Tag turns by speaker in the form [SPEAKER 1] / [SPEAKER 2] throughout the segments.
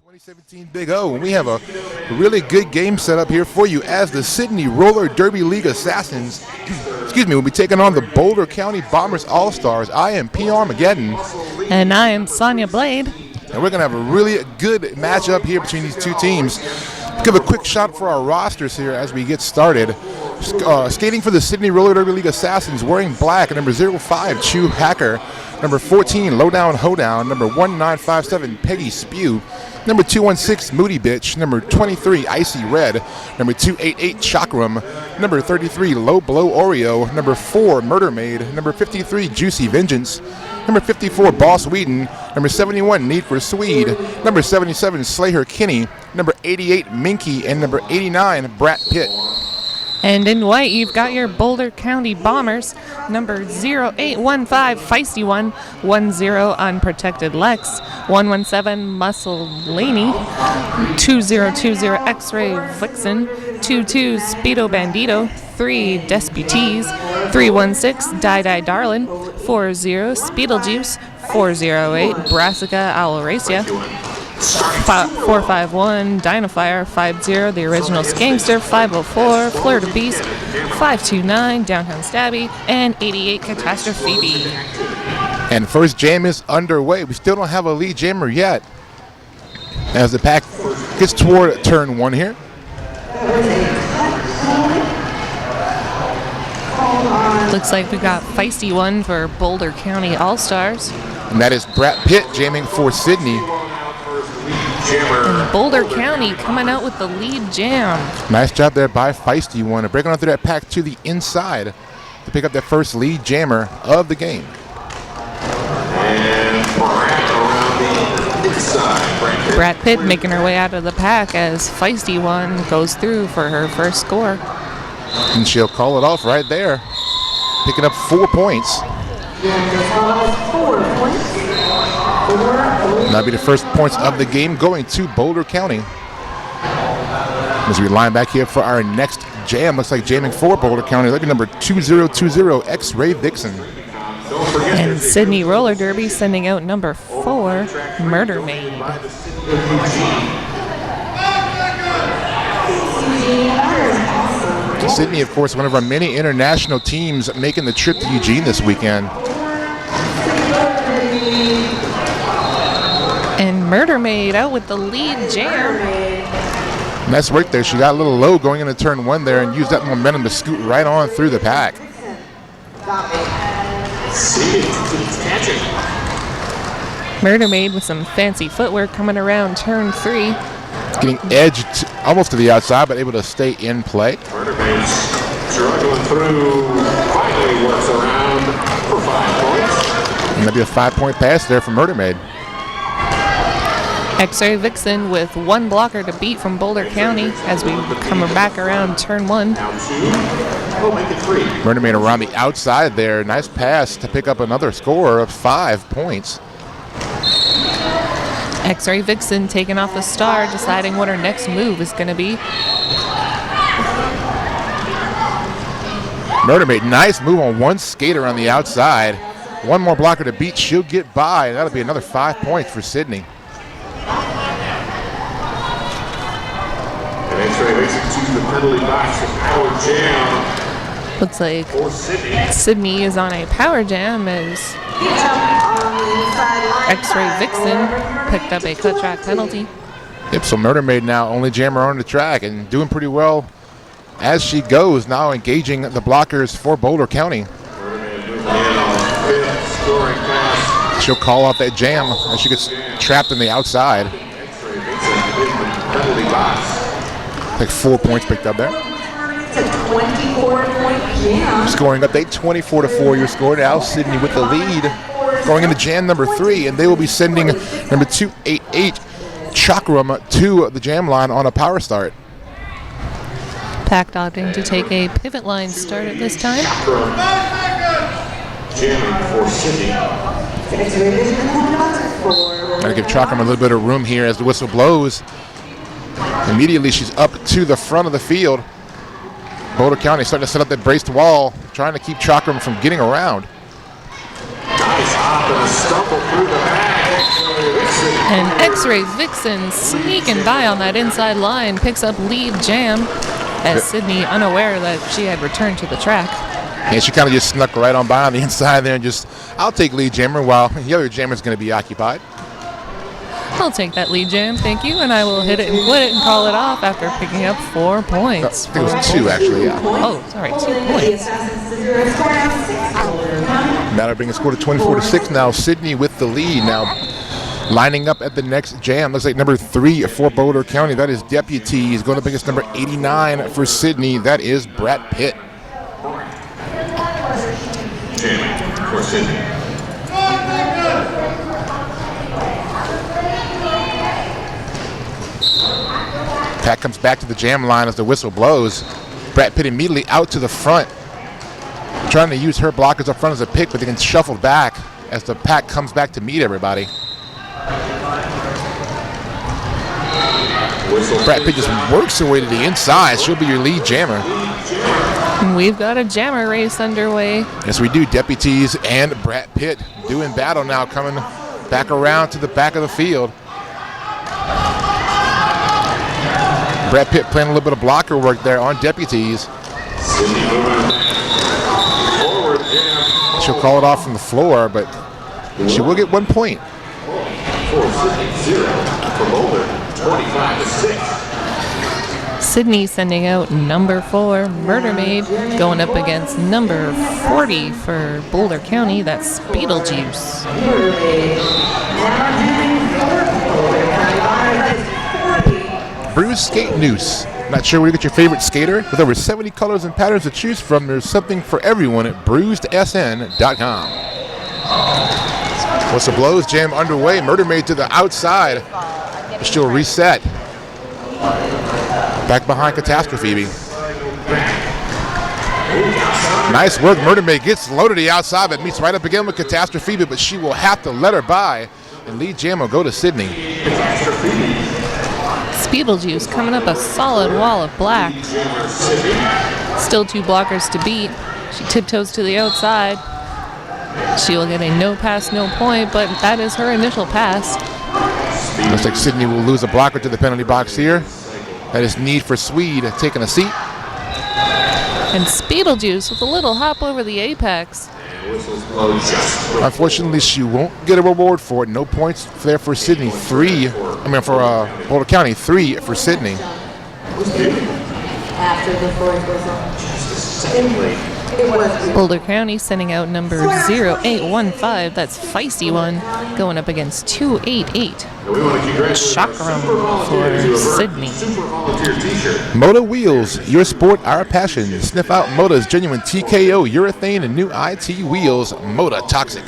[SPEAKER 1] 2017 Big O, and we have a really good game set up here for you as the Sydney Roller Derby League Assassins will be taking on the Boulder County Bombers All-Stars. I am P. Armageddon.
[SPEAKER 2] And I am Sonia Blade.
[SPEAKER 1] And we're going to have a really good matchup here between these two teams. Give a quick shot for our rosters here as we get started. Skating for the Sydney Roller Derby League Assassins, wearing black, number 05, Chew Hacker. Number 14, Lowdown Hoedown. Number 1957, Peggy Spew. Number 216, Moody Bitch. Number 23, Icy Red. Number 288, Chakram. Number 33, Low Blow Oreo. Number 4, Murder Maid. Number 53, Juicy Vengeance. Number 54, Boss Whedon. Number 71, Need for Swede. Number 77, Slayer Kinney. Number 88, Minky. And number 89, Brat Pitt.
[SPEAKER 2] And in white, you've got your Boulder County Bombers, number 0815, Feisty One, 10, Unprotected Lex, 117, Muscle Laney, 2020, X-Ray Vixen, 22, Speedo Bandito, 3, Desputees, 316, Die Darlin, 40, Speedlejuice, 408, Brassica Owlracia, 451, Dinofire, 50, The Original Skangster, 504, Fleur de Beast, 529, Downtown Stabby, and 88, Catastrophe B.
[SPEAKER 1] And first jam is underway. We still don't have a lead jammer yet as the pack gets toward turn one here.
[SPEAKER 2] Looks like we got Feisty One for Boulder County All-Stars.
[SPEAKER 1] And that is Brat Pitt jamming for Sydney.
[SPEAKER 2] And Boulder County coming out with the lead jam.
[SPEAKER 1] Nice job there by Feisty One, breaking on through that pack to the inside to pick up that first lead jammer of the game.
[SPEAKER 3] And around the inside.
[SPEAKER 2] Brat Pitt making her way out of the pack as Feisty One goes through for her first score.
[SPEAKER 1] And she'll call it off right there, picking up 4 points. That'll be the first points of the game going to Boulder County. As we line back here for our next jam, looks like jamming for Boulder County, looking number 2020, X-Ray Vixen.
[SPEAKER 2] And Sydney Roller Derby sending out number 4, Murder Maid.
[SPEAKER 1] Sydney, of course, one of our many international teams making the trip to Eugene this weekend.
[SPEAKER 2] And Murder Maid out with the lead jam.
[SPEAKER 1] Nice work there. She got a little low going into turn one there and used that momentum to scoot right on through the pack.
[SPEAKER 2] Murder Maid with some fancy footwork coming around turn 3.
[SPEAKER 1] Getting edged almost to the outside, but able to stay in play.
[SPEAKER 3] Murder Maid struggling through, finally works around for 5 points.
[SPEAKER 1] And that'll be a 5-point pass there for Murder Maid.
[SPEAKER 2] X-Ray Vixen with 1 blocker to beat from Boulder County as we come back around turn 1.
[SPEAKER 1] Murder Maid around the outside there. Nice pass to pick up another score of 5 points.
[SPEAKER 2] X-Ray Vixen taking off the star, deciding what her next move is going to be.
[SPEAKER 1] Murder Maid, nice move on one skater on the outside. 1 more blocker to beat, she'll get by. That'll be another 5 points for Sydney.
[SPEAKER 3] And X-Ray Vixen to the penalty box for power jam.
[SPEAKER 2] Looks like Sydney is on a power jam as X-Ray Vixen picked up a cut track penalty.
[SPEAKER 1] Yep, so Murder Maid now only jammer on the track and doing pretty well as she goes, now engaging the blockers for Boulder County. She'll call off that jam as she gets trapped in the outside. Like 4 points picked up there. Scoring update 24-4 your score now. Sydney with the lead. Going into jam number 3, and they will be sending number 288 Chakram to the jam line on a power start.
[SPEAKER 2] Pack opting to take a pivot line start at this time.
[SPEAKER 3] Jamming for Sydney.
[SPEAKER 1] Got to give Chakram a little bit of room here as the whistle blows. Immediately she's up to the front of the field. Boulder County starting to set up that braced wall, trying to keep Chakram from getting around.
[SPEAKER 3] Nice hop and a stumble through the back.
[SPEAKER 2] And X-Ray Vixen sneaking by on that inside line, picks up lead jam as Sydney unaware that she had returned to the track.
[SPEAKER 1] And she kind of just snuck right on by on the inside there and just, I'll take lead jammer while the other jammer's going to be occupied.
[SPEAKER 2] I'll take that lead jam, thank you, and I will hit it and quit it and call it off after picking up 4 points.
[SPEAKER 1] I think it was 2 actually, yeah.
[SPEAKER 2] Oh, sorry, 2 points.
[SPEAKER 1] That'll bring a score to 24-6 now. Sydney with the lead now. Lining up at the next jam. Looks like number 3 for Boulder County. That is Deputy. He's going up against number 89 for Sydney. That is Brett Pitt.
[SPEAKER 3] Jamming for Sydney.
[SPEAKER 1] Pat comes back to the jam line as the whistle blows. Brett Pitt immediately out to the front. Trying to use her blockers up front as a pick, but they get shuffled back as the pack comes back to meet everybody. Brett Pitt just works her way to the inside. She'll be your lead jammer.
[SPEAKER 2] We've got a jammer race underway.
[SPEAKER 1] Yes, we do. Deputies and Brett Pitt doing battle now, coming back around to the back of the field. Brett Pitt playing a little bit of blocker work there on Deputies. She'll call it off from the floor, but she will get 1 point.
[SPEAKER 3] For Boulder, 25-6.
[SPEAKER 2] Sydney sending out number 4, Murder Maid, going up against number 40 for Boulder County. That's Beetlejuice.
[SPEAKER 1] Bruise Skate Noose. Not sure where you get your favorite skater? With over 70 colors and patterns to choose from, there's something for everyone at bruisedsn.com. Whistle blows, jam underway. Murder Maid to the outside. She'll reset. Back behind Catastrophe. Nice work. Murder Maid gets low to the outside, but meets right up again with Catastrophe, but she will have to let her by. And lead jam will go to Sydney.
[SPEAKER 2] Beetlejuice coming up a solid wall of black. Still 2 blockers to beat. She tiptoes to the outside. She will get a no pass, no point, but that is her initial pass.
[SPEAKER 1] Looks like Sydney will lose a blocker to the penalty box here. That is Need for Swede taking a seat.
[SPEAKER 2] And Beetlejuice with a little hop over the apex.
[SPEAKER 1] Unfortunately, she won't get a reward for it. No points there for Sydney. For Boulder County, 3 for Sydney.
[SPEAKER 4] After the fourth whistle.
[SPEAKER 2] Boulder County sending out number 0815. That's Feisty One going up against 288. Chakram for Sydney.
[SPEAKER 1] Moda Wheels, your sport, our passion. Sniff out Moda's genuine TKO, urethane, and new IT wheels. Moda Toxic.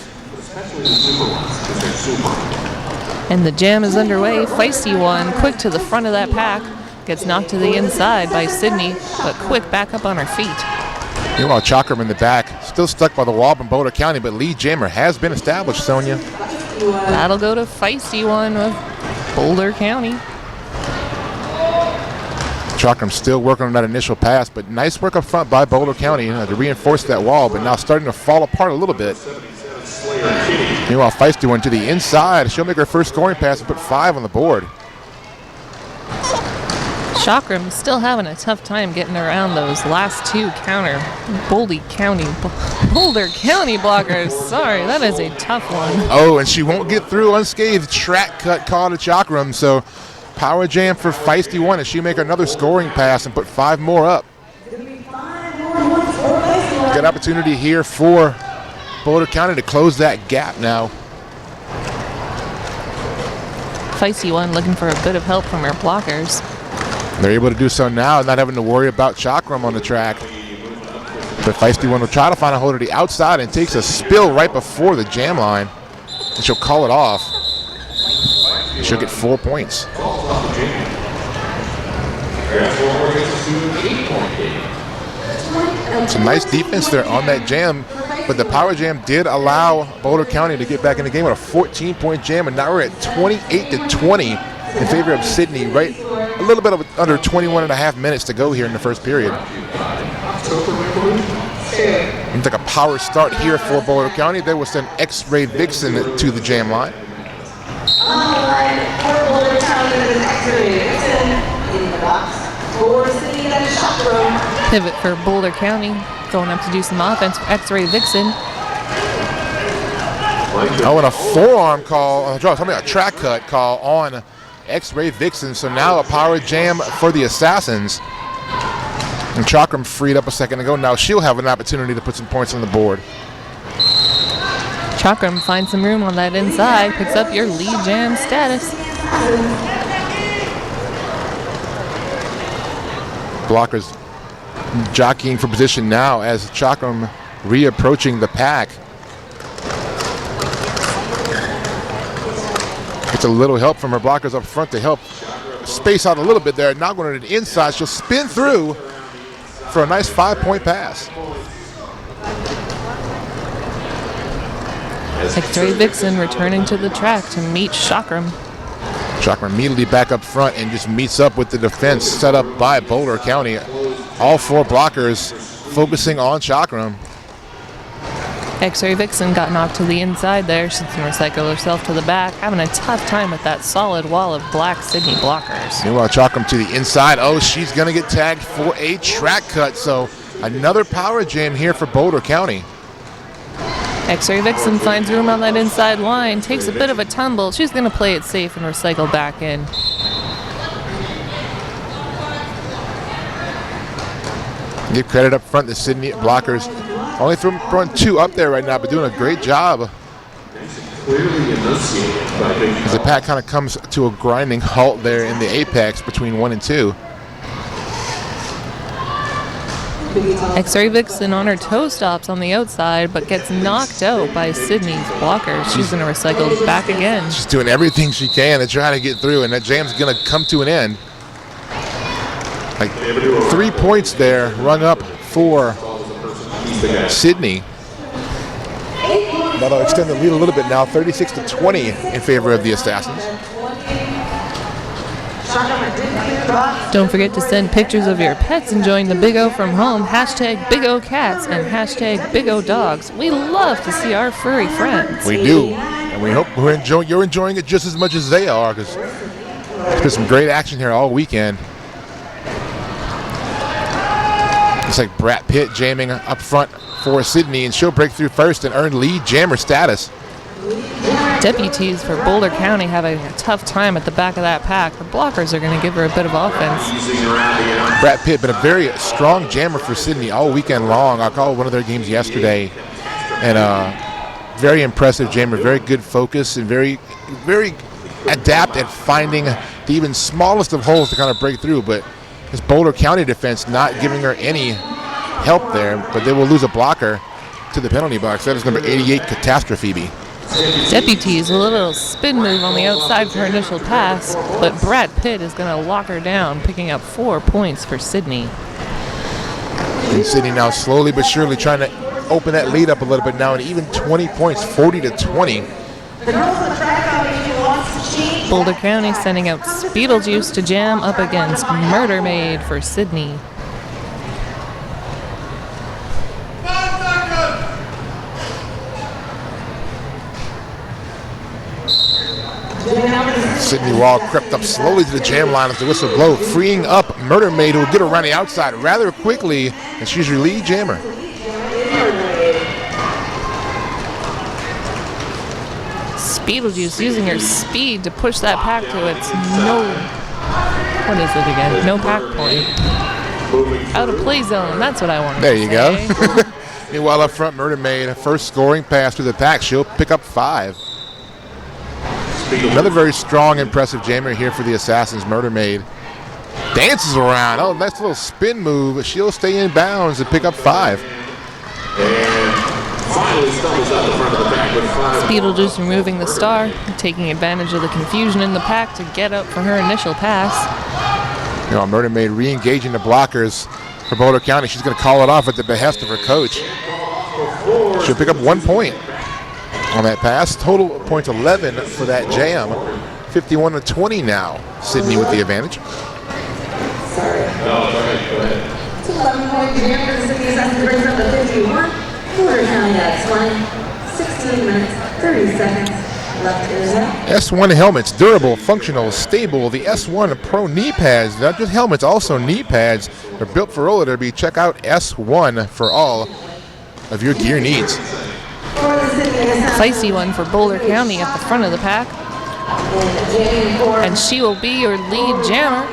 [SPEAKER 2] And the jam is underway. Feisty One, quick to the front of that pack. Gets knocked to the inside by Sydney, but quick back up on her feet.
[SPEAKER 1] Meanwhile, Chakram in the back, still stuck by the wall from Boulder County, but lead jammer has been established, Sonia.
[SPEAKER 2] That'll go to Feisty One of Boulder County.
[SPEAKER 1] Chakram still working on that initial pass, but nice work up front by Boulder County to reinforce that wall, but now starting to fall apart a little bit. Meanwhile, Feisty One to the inside. She'll make her first scoring pass and put 5 on the board.
[SPEAKER 2] Chakram still having a tough time getting around those last 2 Boulder County blockers. Sorry, that is a tough one.
[SPEAKER 1] Oh, and she won't get through unscathed. Track cut call to Chakram, so power jam for Feisty One as she make another scoring pass and put 5 more up. Good opportunity here for Boulder County to close that gap now.
[SPEAKER 2] Feisty One looking for a bit of help from her blockers.
[SPEAKER 1] They're able to do so now, not having to worry about Chakram on the track. But Feisty One will try to find a hold to the outside and takes a spill right before the jam line. And she'll call it off. She'll get 4 points. Some nice defense there on that jam, but the power jam did allow Boulder County to get back in the game with a 14-point jam, and now we're at 28-20 in favor of Sydney, right a little bit under 21 and a half minutes to go here in the first period. Looks like a power start here for Boulder County. They will send X-Ray Vixen to the jam line.
[SPEAKER 2] Pivot for Boulder County, going up to do some offense for X-Ray Vixen.
[SPEAKER 1] Oh, and a forearm call, a track cut call on X-Ray Vixen. So now a power jam for the Assassins. And Chakram freed up a second ago. Now she'll have an opportunity to put some points on the board.
[SPEAKER 2] Chakram finds some room on that inside, picks up your lead jam status.
[SPEAKER 1] Blockers jockeying for position now as Chakram reapproaching the pack. Gets a little help from her blockers up front to help space out a little bit there. Now going to the inside, she'll spin through for a nice 5-point pass.
[SPEAKER 2] X-Ray Vixen returning to the track to meet Chakram.
[SPEAKER 1] Chakram immediately back up front and just meets up with the defense set up by Boulder County. All 4 blockers focusing on Chakram.
[SPEAKER 2] X-Ray Vixen got knocked to the inside there. She's going to recycle herself to the back, having a tough time with that solid wall of black Sydney blockers.
[SPEAKER 1] Meanwhile, Chakram to the inside. Oh, she's going to get tagged for a track cut. So another power jam here for Boulder County.
[SPEAKER 2] X-Ray Vixen finds room on that inside line, takes a bit of a tumble. She's going to play it safe and recycle back in.
[SPEAKER 1] Give credit up front to Sydney blockers. Only throwing 2 up there right now, but doing a great job. As the pack kind of comes to a grinding halt there in the apex between 1 and 2.
[SPEAKER 2] X-Ray Vixen on her toe stops on the outside, but gets knocked out by Sydney's blockers. She's going to recycle back again.
[SPEAKER 1] She's doing everything she can to try to get through, and that jam's going to come to an end. Like 3 points there, rung up for Sydney. That'll extend the lead a little bit now, 36-20 in favor of the Assassins.
[SPEAKER 2] Don't forget to send pictures of your pets enjoying the Big O from home. Hashtag Big O Cats and hashtag Big O Dogs. We love to see our furry friends.
[SPEAKER 1] We do, and we hope you're enjoying it just as much as they are, because there's been some great action here all weekend. Looks like Brad Pitt jamming up front for Sydney, and she'll break through first and earn lead jammer status.
[SPEAKER 2] Deputies for Boulder County having a tough time at the back of that pack. The blockers are going to give her a bit of offense.
[SPEAKER 1] Brad Pitt been a very strong jammer for Sydney all weekend long. I called one of their games yesterday, and very impressive jammer, very good focus, and very adept at finding the even smallest of holes to kind of break through. But this Boulder County defense not giving her any help there, but they will lose a blocker to the penalty box. That is number 88, Catastrophe.
[SPEAKER 2] Deputies, a little spin move on the outside for her initial pass, but Brad Pitt is going to lock her down, picking up 4 points for Sydney.
[SPEAKER 1] And Sydney now slowly but surely trying to open that lead up a little bit now, and even 20 points, 40-20.
[SPEAKER 2] Boulder County sending out Beetlejuice to jam up against Murder Maid for Sydney.
[SPEAKER 1] Sydney Wall crept up slowly to the jam line as the whistle blow, freeing up Murder Maid, who will get around the outside rather quickly, and she's your lead jammer.
[SPEAKER 2] Beetlejuice using her speed to push that pack to its no pack point. Out of play zone, that's what I wanted
[SPEAKER 1] There
[SPEAKER 2] to
[SPEAKER 1] you
[SPEAKER 2] say.
[SPEAKER 1] go. Meanwhile, up front, Murder Maid, first scoring pass to the pack. She'll pick up 5. Another very strong, impressive jammer here for the Assassins. Murder Maid dances around. Oh, nice little spin move. She'll stay in bounds and pick up 5.
[SPEAKER 3] And finally stumbles out the front of the pack with 5.
[SPEAKER 2] Beetlejuice removing the star, taking advantage of the confusion in the pack to get up for her initial pass.
[SPEAKER 1] You know, Murder Maid re-engaging the blockers for Boulder County. She's going to call it off at the behest of her coach. She'll pick up 1 point on that pass. Total points 11 for that jam. 51-20 now. Sydney with the advantage.
[SPEAKER 4] It's 11-point jam for the Sydney Assassins, brings up to 51. Boulder County at 20, 16 minutes, 30 seconds,
[SPEAKER 1] S1 helmets, durable, functional, stable. The S1 Pro knee pads, not just helmets, also knee pads. They're built for roller derby. Check out S1 for all of your gear needs.
[SPEAKER 2] Feisty one for Boulder County at the front of the pack. And she will be your lead jammer.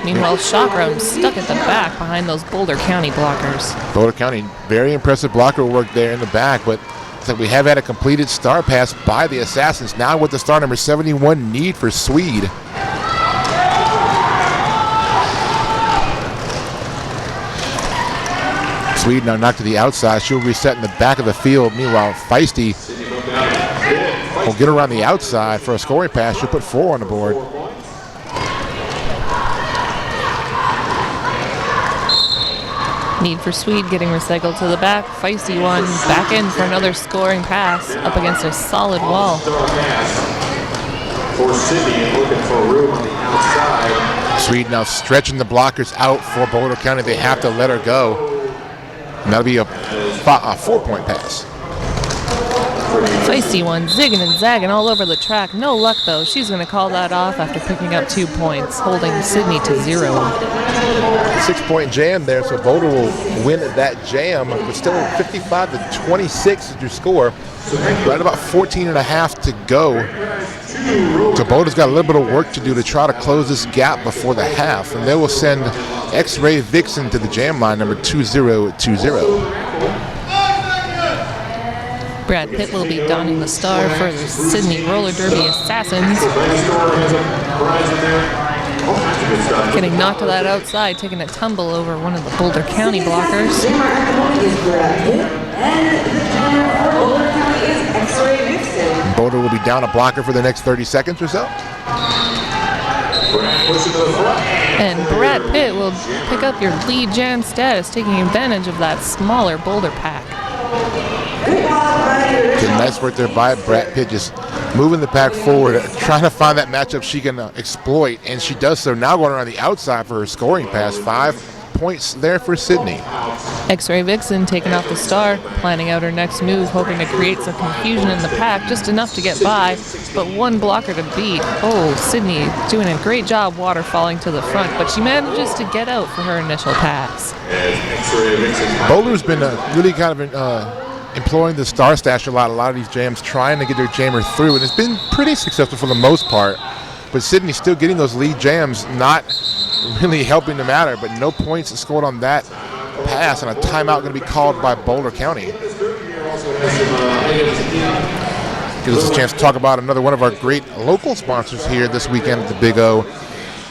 [SPEAKER 2] Meanwhile, Chakram stuck at the back behind those Boulder County blockers.
[SPEAKER 1] Boulder County, very impressive blocker work there in the back, but it's like we have had a completed star pass by the Assassins. Now with the star number 71 need for Swede. Swede now knocked to the outside. She'll reset in the back of the field. Meanwhile, Feisty will get around the outside for a scoring pass. She'll put 4 on the board.
[SPEAKER 2] Need for Swede getting recycled to the back. Feisty one back in for another scoring pass up against a solid wall.
[SPEAKER 3] For Sydney and looking for room on the outside.
[SPEAKER 1] Swede now stretching the blockers out for Boulder County. They have to let her go. And that'll be a 4-point pass.
[SPEAKER 2] Feisty one zigging and zagging all over the track. No luck though. She's going to call that off after picking up 2 points, holding Sydney to 0.
[SPEAKER 1] 6-point jam there, so Boulder will win that jam, but still 55-26 is your score. Right about 14 and a half to go. So Boulder's got a little bit of work to do to try to close this gap before the half, and they will send X-Ray Vixen to the jam line, number 2020.
[SPEAKER 2] Brad Pitt will be donning the star for the Sydney Roller Derby Assassins. Getting knocked to that outside, taking a tumble over one of the Boulder County blockers.
[SPEAKER 1] Boulder will be down a blocker for the next 30 seconds or so.
[SPEAKER 2] And Brad Pitt will pick up your lead jam status, taking advantage of that smaller Boulder pack.
[SPEAKER 1] Good, nice work there by Brad Pitt, just moving the pack forward, trying to find that matchup she can exploit, and she does so. Now going around the outside for her scoring pass. 5 points there for Sydney.
[SPEAKER 2] X-Ray Vixen taking off the star, planning out her next move, hoping to create some confusion in the pack, just enough to get by, but one blocker to beat. Oh, Sydney doing a great job waterfalling to the front, but she manages to get out for her initial pass.
[SPEAKER 1] Boulder's been really kind of employing the star stash a lot of these jams, trying to get their jammer through, and it's been pretty successful for the most part. But Sydney's still getting those lead jams, not really helping them matter, but no points scored on that pass, and a timeout going to be called by Boulder County. Gives us a chance to talk about another one of our great local sponsors here this weekend at the Big O.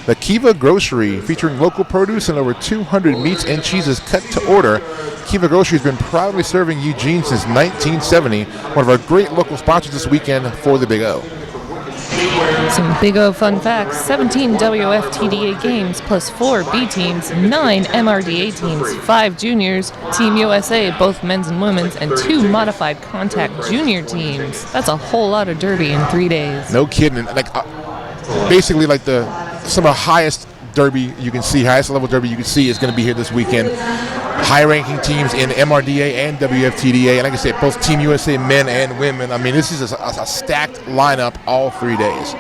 [SPEAKER 1] The Kiva Grocery, featuring local produce and over 200 meats and cheeses cut to order. Kiva Grocery has been proudly serving Eugene since 1970. One of our great local sponsors this weekend for the Big O.
[SPEAKER 2] Some Big O fun facts: 17 WFTDA games plus 4 B teams, 9 MRDA teams, 5 juniors, Team USA, both men's and women's, and 2 modified contact junior teams. That's a whole lot of derby in 3 days.
[SPEAKER 1] No kidding. Like basically, like some of the highest derby you can see, highest level derby you can see is going to be here this weekend. High-ranking teams in MRDA and WFTDA, and like I said, both Team USA men and women. I mean, this is a stacked lineup all 3 days.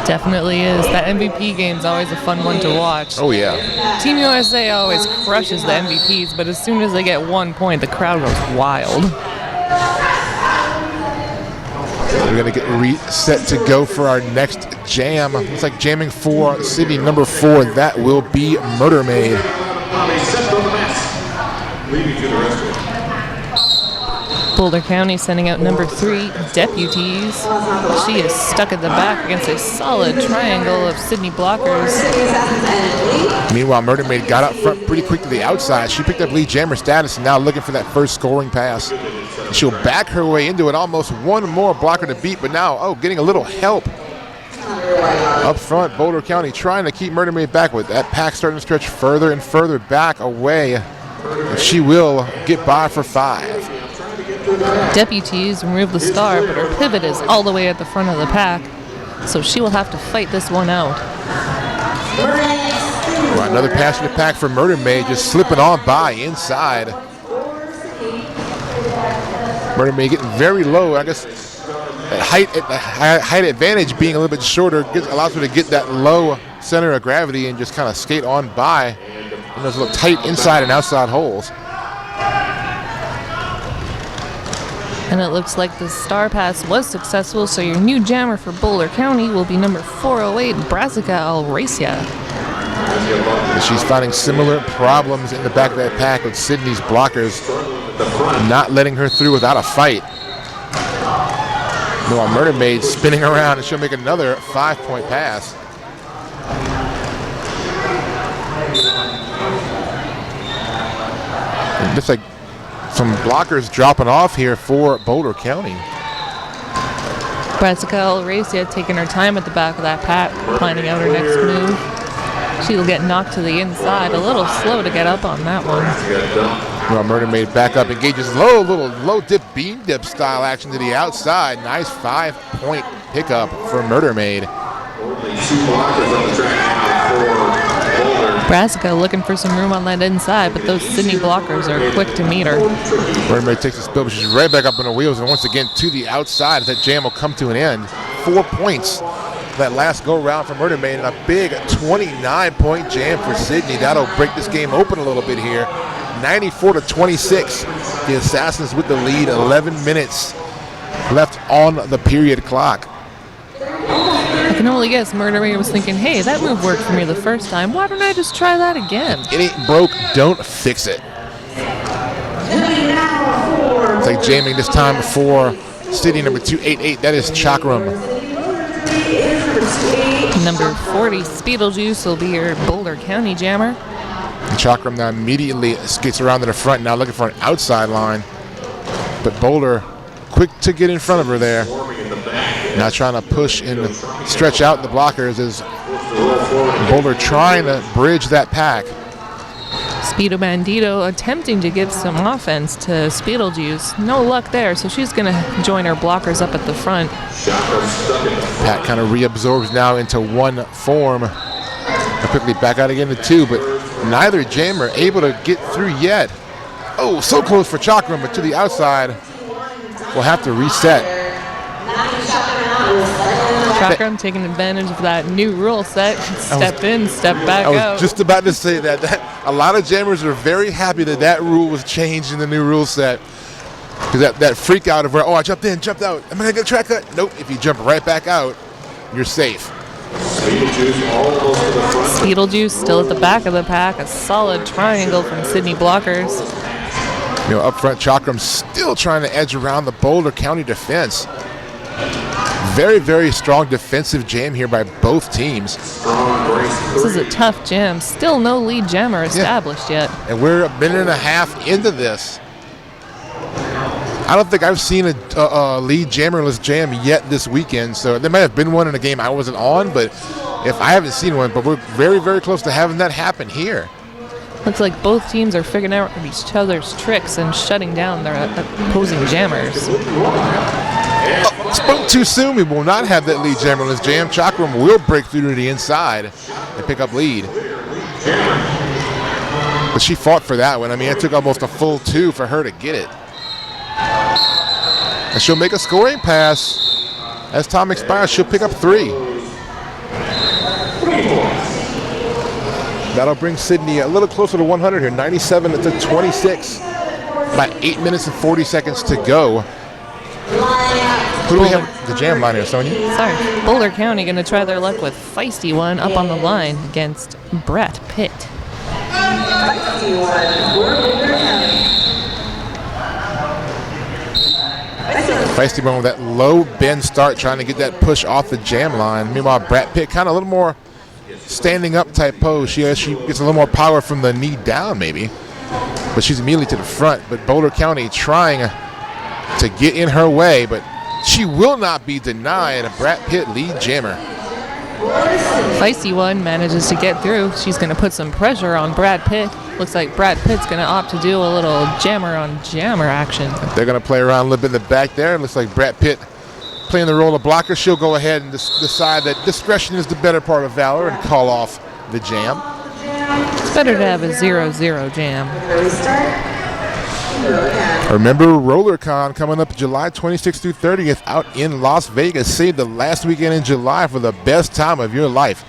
[SPEAKER 2] Definitely is. That MVP game's always a fun one to watch.
[SPEAKER 1] Oh, yeah.
[SPEAKER 2] Team USA always crushes the MVPs, but as soon as they get 1 point, the crowd goes wild.
[SPEAKER 1] We're going to get reset to go for our next jam. Looks like jamming for Sydney number 4. That will be Murder Maid.
[SPEAKER 2] Boulder County sending out number 3, Deputies. She is stuck at the back against a solid triangle of Sydney blockers.
[SPEAKER 1] Meanwhile, Murder Maid got up front pretty quick to the outside. She picked up lead jammer status and now looking for that first scoring pass. She'll back her way into it, almost one more blocker to beat, but now, getting a little help. Up front, Boulder County trying to keep Murder Maid back with that pack starting to stretch further and further back away. And she will get by for 5.
[SPEAKER 2] Deputies remove the star, but her pivot is all the way at the front of the pack, so she will have to fight this one out.
[SPEAKER 1] Well, another pass to the pack for Murder Maid, just slipping on by inside. Murder Maid getting very low. I guess height advantage being a little bit shorter allows her to get that low center of gravity and just kind of skate on by in those little tight inside and outside holes.
[SPEAKER 2] And it looks like the star pass was successful, so your new jammer for Boulder County will be number 408, Brassica Alracia.
[SPEAKER 1] She's finding similar problems in the back of that pack with Sydney's blockers not letting her through without a fight. Meanwhile, Murder Maid spinning around, and she'll make another 5-point pass. It looks like some blockers dropping off here for Boulder County.
[SPEAKER 2] Brassica Alracia taking her time at the back of that pack, planning out her next move. She'll get knocked to the inside, a little slow to get up on that one.
[SPEAKER 1] Well, Murder Maid back up, engages little low dip, beam dip style action to the outside. Nice 5-point pickup for Murder Maid.
[SPEAKER 2] Brassica looking for some room on that inside, but those Sydney blockers are quick to meet her.
[SPEAKER 1] Murder Maid takes a spill, but she's right back up on her wheels, and once again to the outside as that jam will come to an end. 4 points that last go round for Murder Maid, and a big 29-point jam for Sydney. That'll break this game open a little bit here. 94-26. The Assassins with the lead. 11 minutes left on the period clock.
[SPEAKER 2] I can only guess Murder Maid was thinking, hey, that move worked for me the first time. Why don't I just try that again?
[SPEAKER 1] It ain't broke, don't fix it. It's like jamming this time for Sydney number 288. That is Chakram.
[SPEAKER 2] Number 40, Speedlejuice, will be your Boulder County jammer.
[SPEAKER 1] And Chakram now immediately skates around to the front, now looking for an outside line. But Boulder quick to get in front of her there. Now trying to push and stretch out the blockers as Boulder trying to bridge that pack.
[SPEAKER 2] Speedo Bandito attempting to give some offense to Speedlejuice. No luck there, so she's going to join her blockers up at the front.
[SPEAKER 1] Pat kind of reabsorbs now into one form. And quickly back out again to two, but neither jammer able to get through yet. Oh, so close for Chakram, but to the outside. We'll have to reset.
[SPEAKER 2] Chakram taking advantage of that new rule set. Step in, step back out.
[SPEAKER 1] I was just about to say that a lot of jammers are very happy that rule was changed in the new rule set. Because that freak out of where, oh, I jumped in, jumped out. Am I going to get a track cut? Nope. If you jump right back out, you're safe.
[SPEAKER 2] Speedlejuice still at the back of the pack. A solid triangle from Sydney blockers.
[SPEAKER 1] You know, up front, Chakram still trying to edge around the Boulder County defense. Very, very strong defensive jam here by both teams.
[SPEAKER 2] This is a tough jam. Still no lead jammer established yet.
[SPEAKER 1] And we're a minute and a half into this. I don't think I've seen a lead jammerless jam yet this weekend. So there might have been one in a game I wasn't on, but if I haven't seen one, but we're very, very close to having that happen here.
[SPEAKER 2] Looks like both teams are figuring out each other's tricks and shutting down their opposing jammers.
[SPEAKER 1] Spoke too soon. We will not have that lead jammerless jam. Chakram will break through to the inside and pick up lead. But she fought for that one. I mean, it took almost a full 2 for her to get it. And she'll make a scoring pass. As time expires, she'll pick up 3. That'll bring Sydney a little closer to 100 here. 97-26. About 8 minutes and 40 seconds to go. Who do we have the jam line here, Sonia?
[SPEAKER 2] Sorry. Boulder County going to try their luck with Feisty One up on the line against Brett Pitt.
[SPEAKER 1] Feisty One with that low bend start, trying to get that push off the jam line. Meanwhile, Brett Pitt kind of a little more standing up type pose. She gets a little more power from the knee down maybe. But she's immediately to the front. But Boulder County trying to get in her way, but she will not be denied a Brett Pitt lead jammer.
[SPEAKER 2] Feisty One manages to get through. She's going to put some pressure on Brad Pitt. Looks like Brad Pitt's going to opt to do a little jammer on jammer action.
[SPEAKER 1] They're going to play around a little bit in the back there. It looks like Brad Pitt playing the role of blocker. She'll go ahead and decide that discretion is the better part of valor and call off the jam.
[SPEAKER 2] It's better to have a 0-0 jam.
[SPEAKER 1] Remember RollerCon coming up July 26th through 30th out in Las Vegas. Save the last weekend in July for the best time of your life.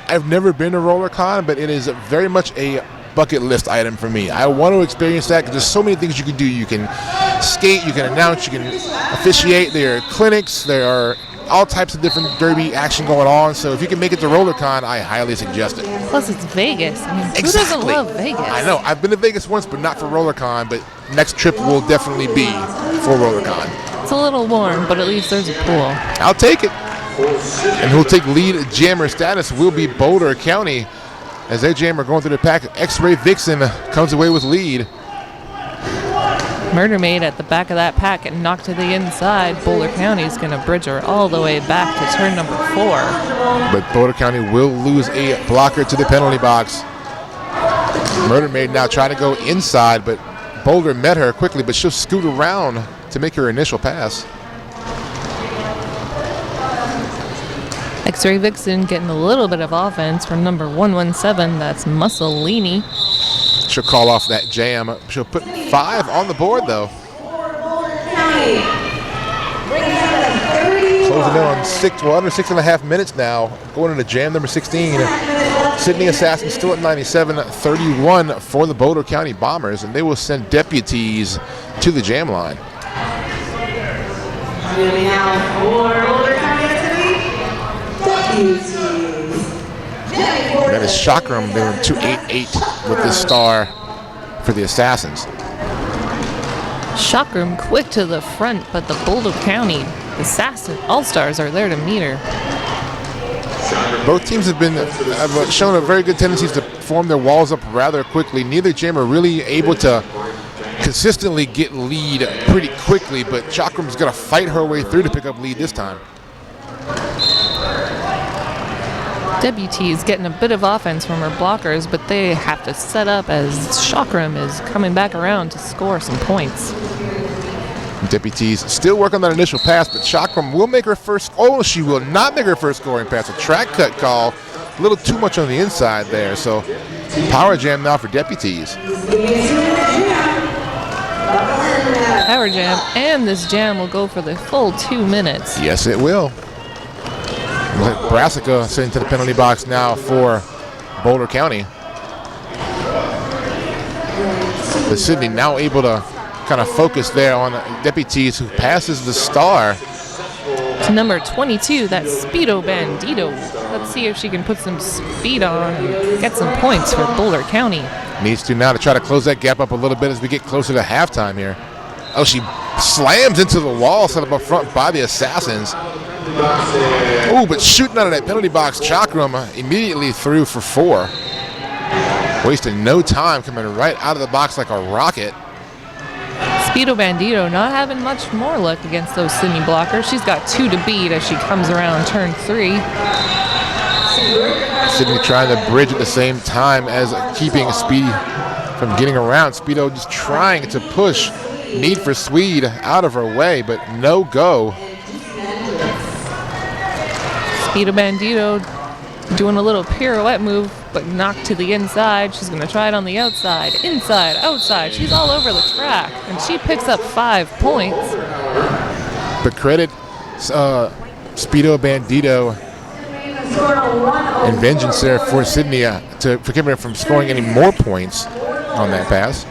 [SPEAKER 1] I've never been to RollerCon, but it is very much a bucket list item for me. I want to experience that because there's so many things you can do. You can skate, you can announce, you can officiate. There are clinics, there are all types of different derby action going on. So if you can make it to RollerCon, I highly suggest it.
[SPEAKER 2] Plus, it's Vegas. I mean, who
[SPEAKER 1] Exactly.
[SPEAKER 2] doesn't love Vegas?
[SPEAKER 1] I know. I've been to Vegas once, but not for RollerCon. But next trip will definitely be for RollerCon.
[SPEAKER 2] It's a little warm, but at least there's a pool.
[SPEAKER 1] I'll take it. And who'll take lead jammer status will be Boulder County. As their jammer going through the pack, X-Ray Vixen comes away with lead.
[SPEAKER 2] Murder Maid at the back of that pack and knocked to the inside. Boulder County is going to bridge her all the way back to turn number 4.
[SPEAKER 1] But Boulder County will lose a blocker to the penalty box. Murder Maid now trying to go inside, but Boulder met her quickly, but she'll scoot around to make her initial pass.
[SPEAKER 2] X-Ray Vixen getting a little bit of offense from number 117. That's Mussolini.
[SPEAKER 1] She'll call off that jam. She'll put 5 on the board, though. Closing in on under 6.5 minutes now. Going into jam number 16. Sydney Assassin still at 97-31 for the Boulder County Bombers, and they will send deputies to the jam line. That is Chakram doing 2.88 with this star for the Assassins.
[SPEAKER 2] Chakram quick to the front, but the Boulder County Assassin All-Stars are there to meet her.
[SPEAKER 1] Both teams have shown a very good tendencies to form their walls up rather quickly. Neither jammer really able to consistently get lead pretty quickly, but Chakram's going to fight her way through to pick up lead this time.
[SPEAKER 2] WT is getting a bit of offense from her blockers, but they have to set up as Chakram is coming back around to score some points.
[SPEAKER 1] Deputies still work on that initial pass, but Chakram will make her first. Oh, she will not make her first scoring pass. A track cut call, a little too much on the inside there. So power jam now for Deputies.
[SPEAKER 2] Power jam, and this jam will go for the full 2 minutes.
[SPEAKER 1] Yes, it will. Brassica sent to the penalty box now for Boulder County. But Sydney now able to kind of focus there on Deputies, who passes the star
[SPEAKER 2] To number 22, that's Speedo Bandito. Let's see if she can put some speed on and get some points for Boulder County.
[SPEAKER 1] Needs to now to try to close that gap up a little bit as we get closer to halftime here. Oh, she slams into the wall set up up front by the Assassins. Oh, but shooting out of that penalty box, Chakram immediately through for 4. Wasting no time, coming right out of the box like a rocket.
[SPEAKER 2] Speedo Bandito not having much more luck against those Sydney blockers. She's got 2 to beat as she comes around turn 3.
[SPEAKER 1] Sydney trying to bridge at the same time as keeping Speedy from getting around. Speedo just trying to push Need for Swede out of her way, but no go.
[SPEAKER 2] Speedo Bandito doing a little pirouette move, but knocked to the inside. She's going to try it on the outside, inside, outside. She's all over the track, and she picks up 5 points.
[SPEAKER 1] But credit Speedo Bandito and vengeance there for Sydney for keeping her from scoring any more points on that pass.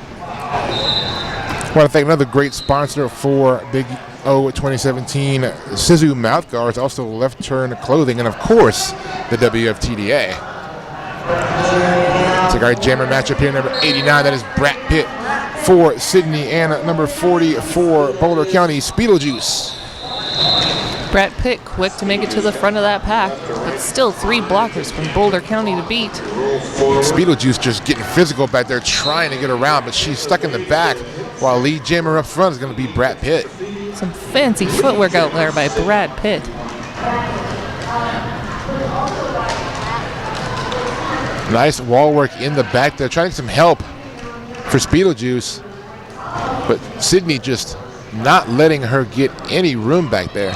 [SPEAKER 1] I want to thank another great sponsor for Big O 2017, Sizu Mouthguards, also Left Turn Clothing, and of course, the WFTDA. Take our jammer matchup here, number 89, that is Brat Pitt for Sydney, and number 40 for Boulder County, Speedojuice.
[SPEAKER 2] Brat Pitt quick to make it to the front of that pack, but still 3 blockers from Boulder County to beat.
[SPEAKER 1] Speedojuice just getting physical back there, trying to get around, but she's stuck in the back, while lead jammer up front is going to be Brat Pitt.
[SPEAKER 2] Some fancy footwork out there by Brad Pitt.
[SPEAKER 1] Nice wall work in the back there, trying to get some help for Speedojuice, but Sydney just not letting her get any room back there.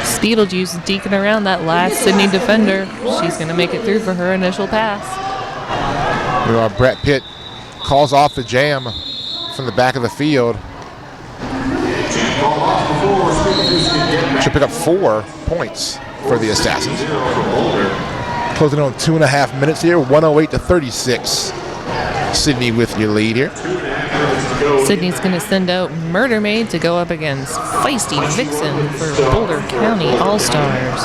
[SPEAKER 2] Speedojuice deking around that last Sydney defender. She's going to make it through for her initial pass.
[SPEAKER 1] You know, Brett Pitt calls off the jam from the back of the field. She'll pick up 4 points for the Assassins. Closing on 2.5 minutes here, 108 to 36. Sydney with your lead here.
[SPEAKER 2] Sydney's going to send out Murder Maid to go up against Feisty Vixen for Boulder County All-Stars.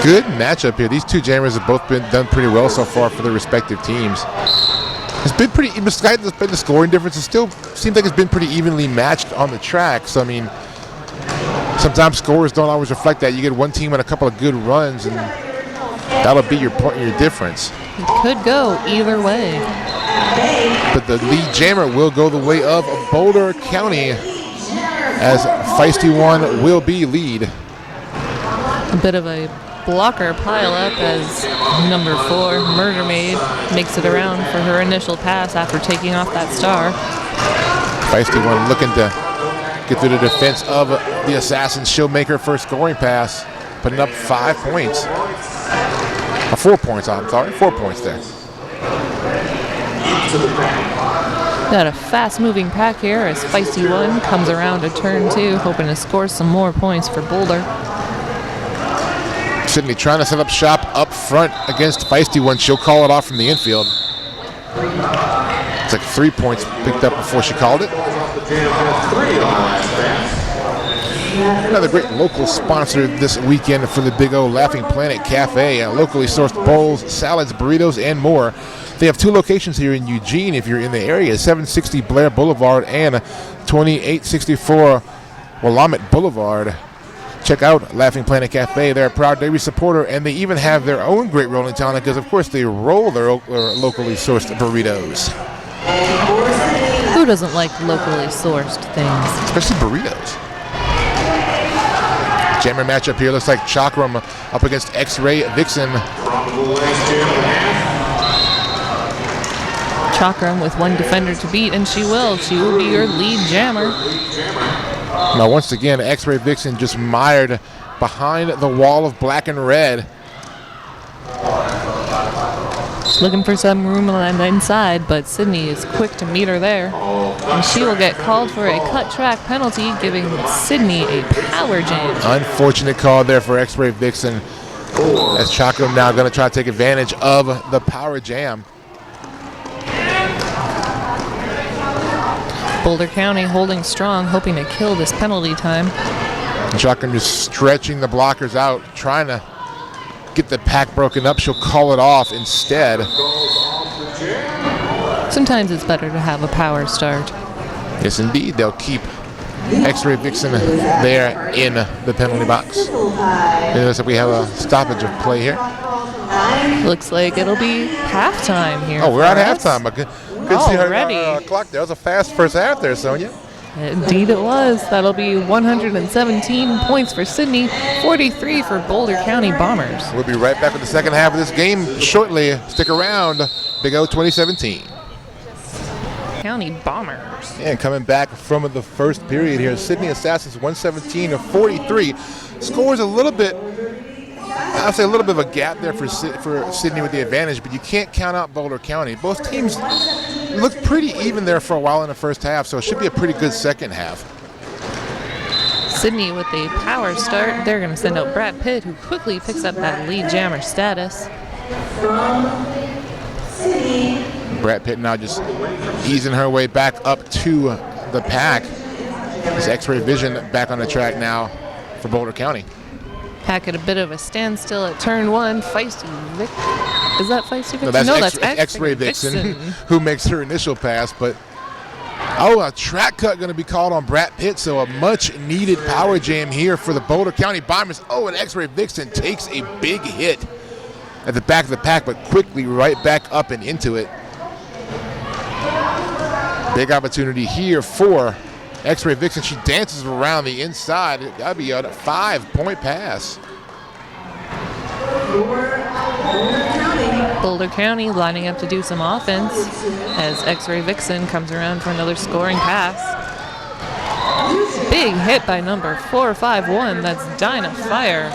[SPEAKER 1] Good matchup here. These two jammers have both done pretty well so far for their respective teams. It's been pretty, despite the scoring difference, it still seems like it's been pretty evenly matched on the track. So, I mean, sometimes scores don't always reflect that. You get one team on a couple of good runs, and that'll be your point, your difference.
[SPEAKER 2] It could go either way.
[SPEAKER 1] But the lead jammer will go the way of Boulder County, as Feisty One will be lead.
[SPEAKER 2] A bit of a blocker pile up as number 4, Murder Maid, makes it around for her initial pass after taking off that star.
[SPEAKER 1] Feisty One looking to get through the defense of the Assassins. She'll make her first scoring pass, putting up 5 points. 4 points, I'm sorry. 4 points there.
[SPEAKER 2] Got a fast-moving pack here as Feisty One comes around to turn 2, hoping to score some more points for Boulder.
[SPEAKER 1] Sydney trying to set up shop up front against Feisty One. She'll call it off from the infield. It's like 3 points picked up before she called it. Another great local sponsor this weekend for the Big O, Laughing Planet Cafe. Locally sourced bowls, salads, burritos, and more. They have 2 locations here in Eugene if you're in the area, 760 Blair Boulevard and 2864 Willamette Boulevard. Check out Laughing Planet Cafe. They're a proud Navy supporter, and they even have their own great rolling talent because, of course, they roll their locally sourced burritos.
[SPEAKER 2] Who doesn't like locally sourced things?
[SPEAKER 1] Especially burritos. Jammer matchup here looks like Chakram up against X-Ray Vixen.
[SPEAKER 2] Chakram with 1 defender to beat, and she will. She will be your lead jammer.
[SPEAKER 1] Now, once again, X-Ray Vixen just mired behind the wall of black and red.
[SPEAKER 2] Looking for some room on the inside, but Sydney is quick to meet her there. And she will get called for a cut track penalty, giving Sydney a power jam.
[SPEAKER 1] Unfortunate call there for X-Ray Vixen, as Chakram now going to try to take advantage of the power jam.
[SPEAKER 2] Boulder County holding strong, hoping to kill this penalty time.
[SPEAKER 1] Chakram just stretching the blockers out, trying to get the pack broken up. She'll call it off instead.
[SPEAKER 2] Sometimes it's better to have a power start.
[SPEAKER 1] Yes, indeed. They'll keep X-Ray Vixen there in the penalty box. It looks like we have a stoppage of play here.
[SPEAKER 2] Looks like it'll be halftime here.
[SPEAKER 1] Oh, we're at halftime. Good see
[SPEAKER 2] already.
[SPEAKER 1] our clock there. That was a fast first half there, Sonia.
[SPEAKER 2] Indeed it was. That'll be 117 points for Sydney, 43 for Boulder County Bombers.
[SPEAKER 1] We'll be right back with the second half of this game shortly. Stick around. Big O 2017.
[SPEAKER 2] County Bombers.
[SPEAKER 1] And coming back from the first period here, Sydney Assassins 117 to 43. Scores a little bit, I'd say a little bit of a gap there for Sydney with the advantage, but you can't count out Boulder County. Both teams looked pretty even there for a while in the first half, so it should be a pretty good second half.
[SPEAKER 2] Sydney with a power start. They're going to send out Brad Pitt, who quickly picks up that lead jammer status.
[SPEAKER 1] Brad Pitt now just easing her way back up to the pack. This X-Ray Vision back on the track now for Boulder County.
[SPEAKER 2] Pack at a bit of a standstill at turn 1. Feisty Vixen. Is that Feisty Vixen?
[SPEAKER 1] No, that's
[SPEAKER 2] that's
[SPEAKER 1] X-Ray Vixen, who makes her initial pass. But a track cut going to be called on Brad Pitt, so a much-needed power jam here for the Boulder County Bombers. Oh, and X-Ray Vixen takes a big hit at the back of the pack, but quickly right back up and into it. Big opportunity here for X-Ray Vixen. She dances around the inside. That'd be a 5-point pass.
[SPEAKER 2] Boulder County lining up to do some offense as X-Ray Vixen comes around for another scoring pass. Big hit by number 451. That's Dinah Fire.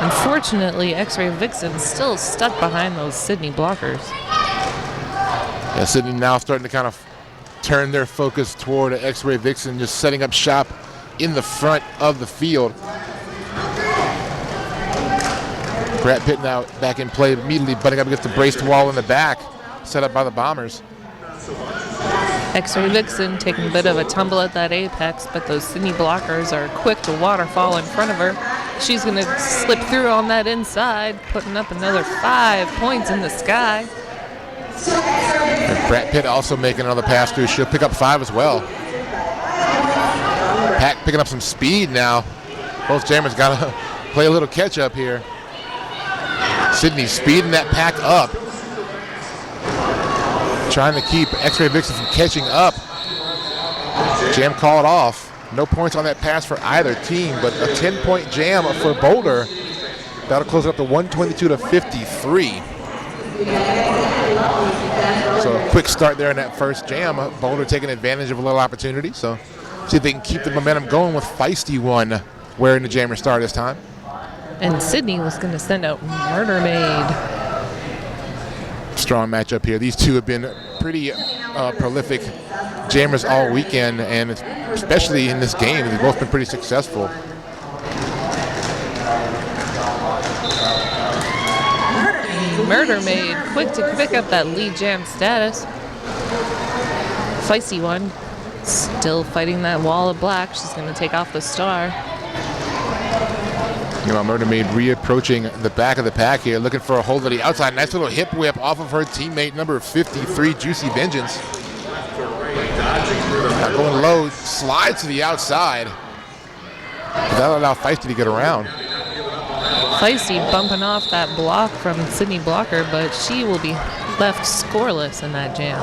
[SPEAKER 2] Unfortunately, X-Ray Vixen's still stuck behind those Sydney blockers.
[SPEAKER 1] Yeah, Sydney now starting to kind of turn their focus toward X-Ray Vixen, just setting up shop in the front of the field. Brett Pitt now back in play, immediately butting up against the braced wall in the back, set up by the Bombers.
[SPEAKER 2] X-Ray Vixen taking a bit of a tumble at that apex, but those Sydney blockers are quick to waterfall in front of her. She's going to slip through on that inside, putting up another 5 points in the sky.
[SPEAKER 1] And Brett Pitt also making another pass through. She'll pick up 5 as well. Pack picking up some speed now. Both jammers got to play a little catch up here. Sydney speeding that pack up. Trying to keep X-Ray Vixen from catching up. Jam called off. No points on that pass for either team, but a 10-point jam for Boulder. That'll close it up to 122-53. So a quick start there in that first jam. Boulder taking advantage of a little opportunity. So see if they can keep the momentum going with Feisty One wearing the jammer star this time.
[SPEAKER 2] And Sydney was going to send out Murder Maid.
[SPEAKER 1] Strong matchup here. These two have been pretty prolific jammers all weekend, and especially in this game, they've both been pretty successful.
[SPEAKER 2] Murder Maid, quick to pick up that lead jam status. Feisty One, still fighting that wall of black. She's going to take off the star.
[SPEAKER 1] You know, Murder Maid reapproaching the back of the pack here, looking for a hold to the outside. Nice little hip whip off of her teammate, number 53, Juicy Vengeance. Now going low, slides to the outside. But that'll allow Feisty to get around.
[SPEAKER 2] Feisty bumping off that block from Sydney Blocker, but she will be left scoreless in that jam.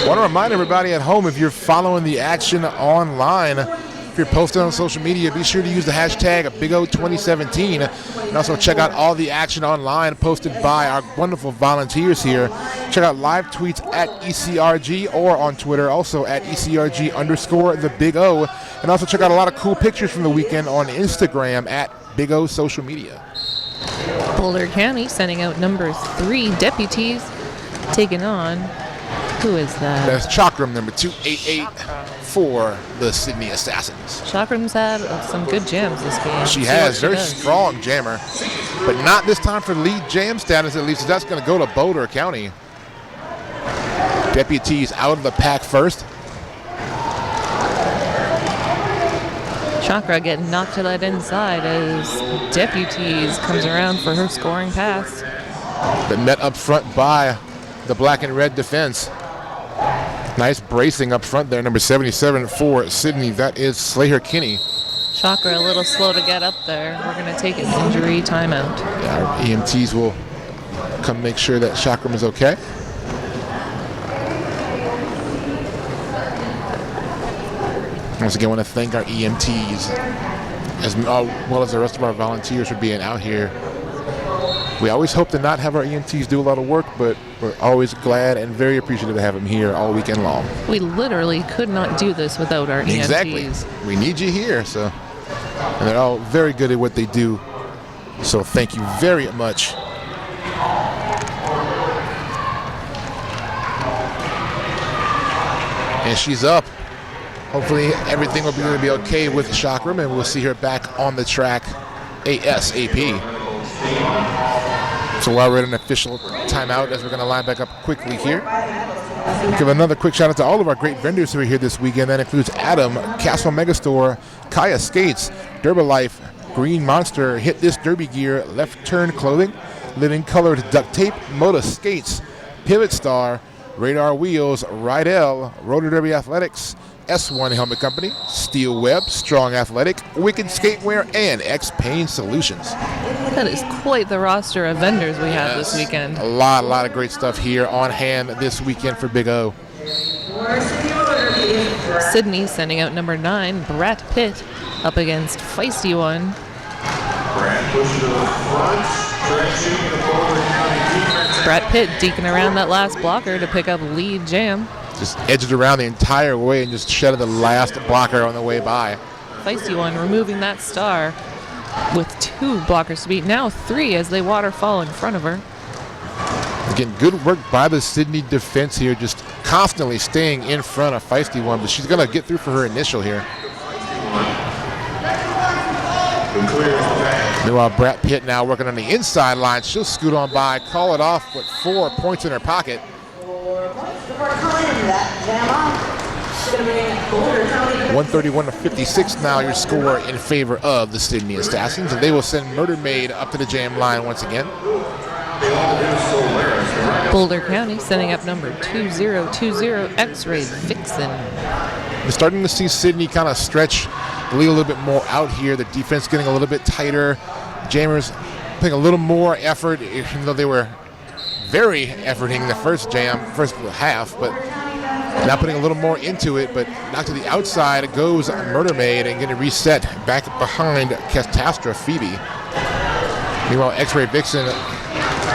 [SPEAKER 1] Want to remind everybody at home, if you're following the action online, if you're posting on social media, be sure to use the hashtag BigO2017. And also check out all the action online posted by our wonderful volunteers here. Check out live tweets at ECRG or on Twitter, also at ECRG_the Big O. And also check out a lot of cool pictures from the weekend on Instagram at Big O Social Media.
[SPEAKER 2] Boulder County sending out number 3 deputies, taking on, who is that?
[SPEAKER 1] That's Chakram, number 288 for the Sydney Assassins.
[SPEAKER 2] Chakram's had some good jams this game.
[SPEAKER 1] She has, very strong jammer, but not this time for lead jam status at least. That's going to go to Boulder County. Deputies out of the pack first.
[SPEAKER 2] Chakra getting knocked to that inside as Deputies comes around for her scoring pass.
[SPEAKER 1] But met up front by the black and red defense. Nice bracing up front there, number 77 for Sydney. That is Slayer Kinney.
[SPEAKER 2] Chakra a little slow to get up there. We're going to take an injury timeout.
[SPEAKER 1] Yeah, our EMTs will come make sure that Chakram is okay. Once again, I want to thank our EMTs as well as the rest of our volunteers for being out here. We always hope to not have our EMTs do a lot of work, but we're always glad and very appreciative to have them here all weekend long.
[SPEAKER 2] We literally could not do this without our EMTs.
[SPEAKER 1] Exactly. We need you here, so. And they're all very good at what they do, so thank you very much. And she's up. Hopefully everything will be okay with Chakram, and we'll see her back on the track ASAP. So while we're at an official timeout, as we're going to line back up quickly here, give another quick shout out to all of our great vendors who are here this weekend. That includes Adam, Castle Megastore, Kaya Skates, Derbalife, Green Monster, Hit This Derby Gear, Left Turn Clothing, Living Colored Duct Tape, Moda Skates, Pivot Star, Radar Wheels, Rydell, Rotor Derby Athletics, S1 Helmet Company, Steel Web, Strong Athletic, Wicked Skatewear, and X-Pain Solutions.
[SPEAKER 2] That is quite the roster of vendors we have this weekend.
[SPEAKER 1] A lot of great stuff here on hand this weekend for Big O.
[SPEAKER 2] Sydney sending out number 9, Brett Pitt, up against Feisty One. Brett Pitt deking around that last blocker to pick up lead jam.
[SPEAKER 1] Just edged around the entire way and just shedded the last blocker on the way by.
[SPEAKER 2] Feisty One removing that star. with 2 blockers to beat. Now 3 as they waterfall in front of her.
[SPEAKER 1] Again, good work by the Sydney defense here, just constantly staying in front of Feisty One, but she's going to get through for her initial here. Meanwhile, Brett Pitt now working on the inside line. She'll scoot on by, call it off with 4 points in her pocket. 131 to 56 now your score in favor of the Sydney Assassins, and they will send Murder Maid up to the jam line once again.
[SPEAKER 2] Boulder County sending up number 2020 X-Ray Vixen.
[SPEAKER 1] We're starting to see Sydney kind of stretch the lead a little bit more out here. The defense getting a little bit tighter. Jammers putting a little more effort, even though they were very efforting the first half, but now putting a little more into it. But knocked to the outside goes Murder Maid and getting reset back behind Catastrophe. Meanwhile, X-Ray Vixen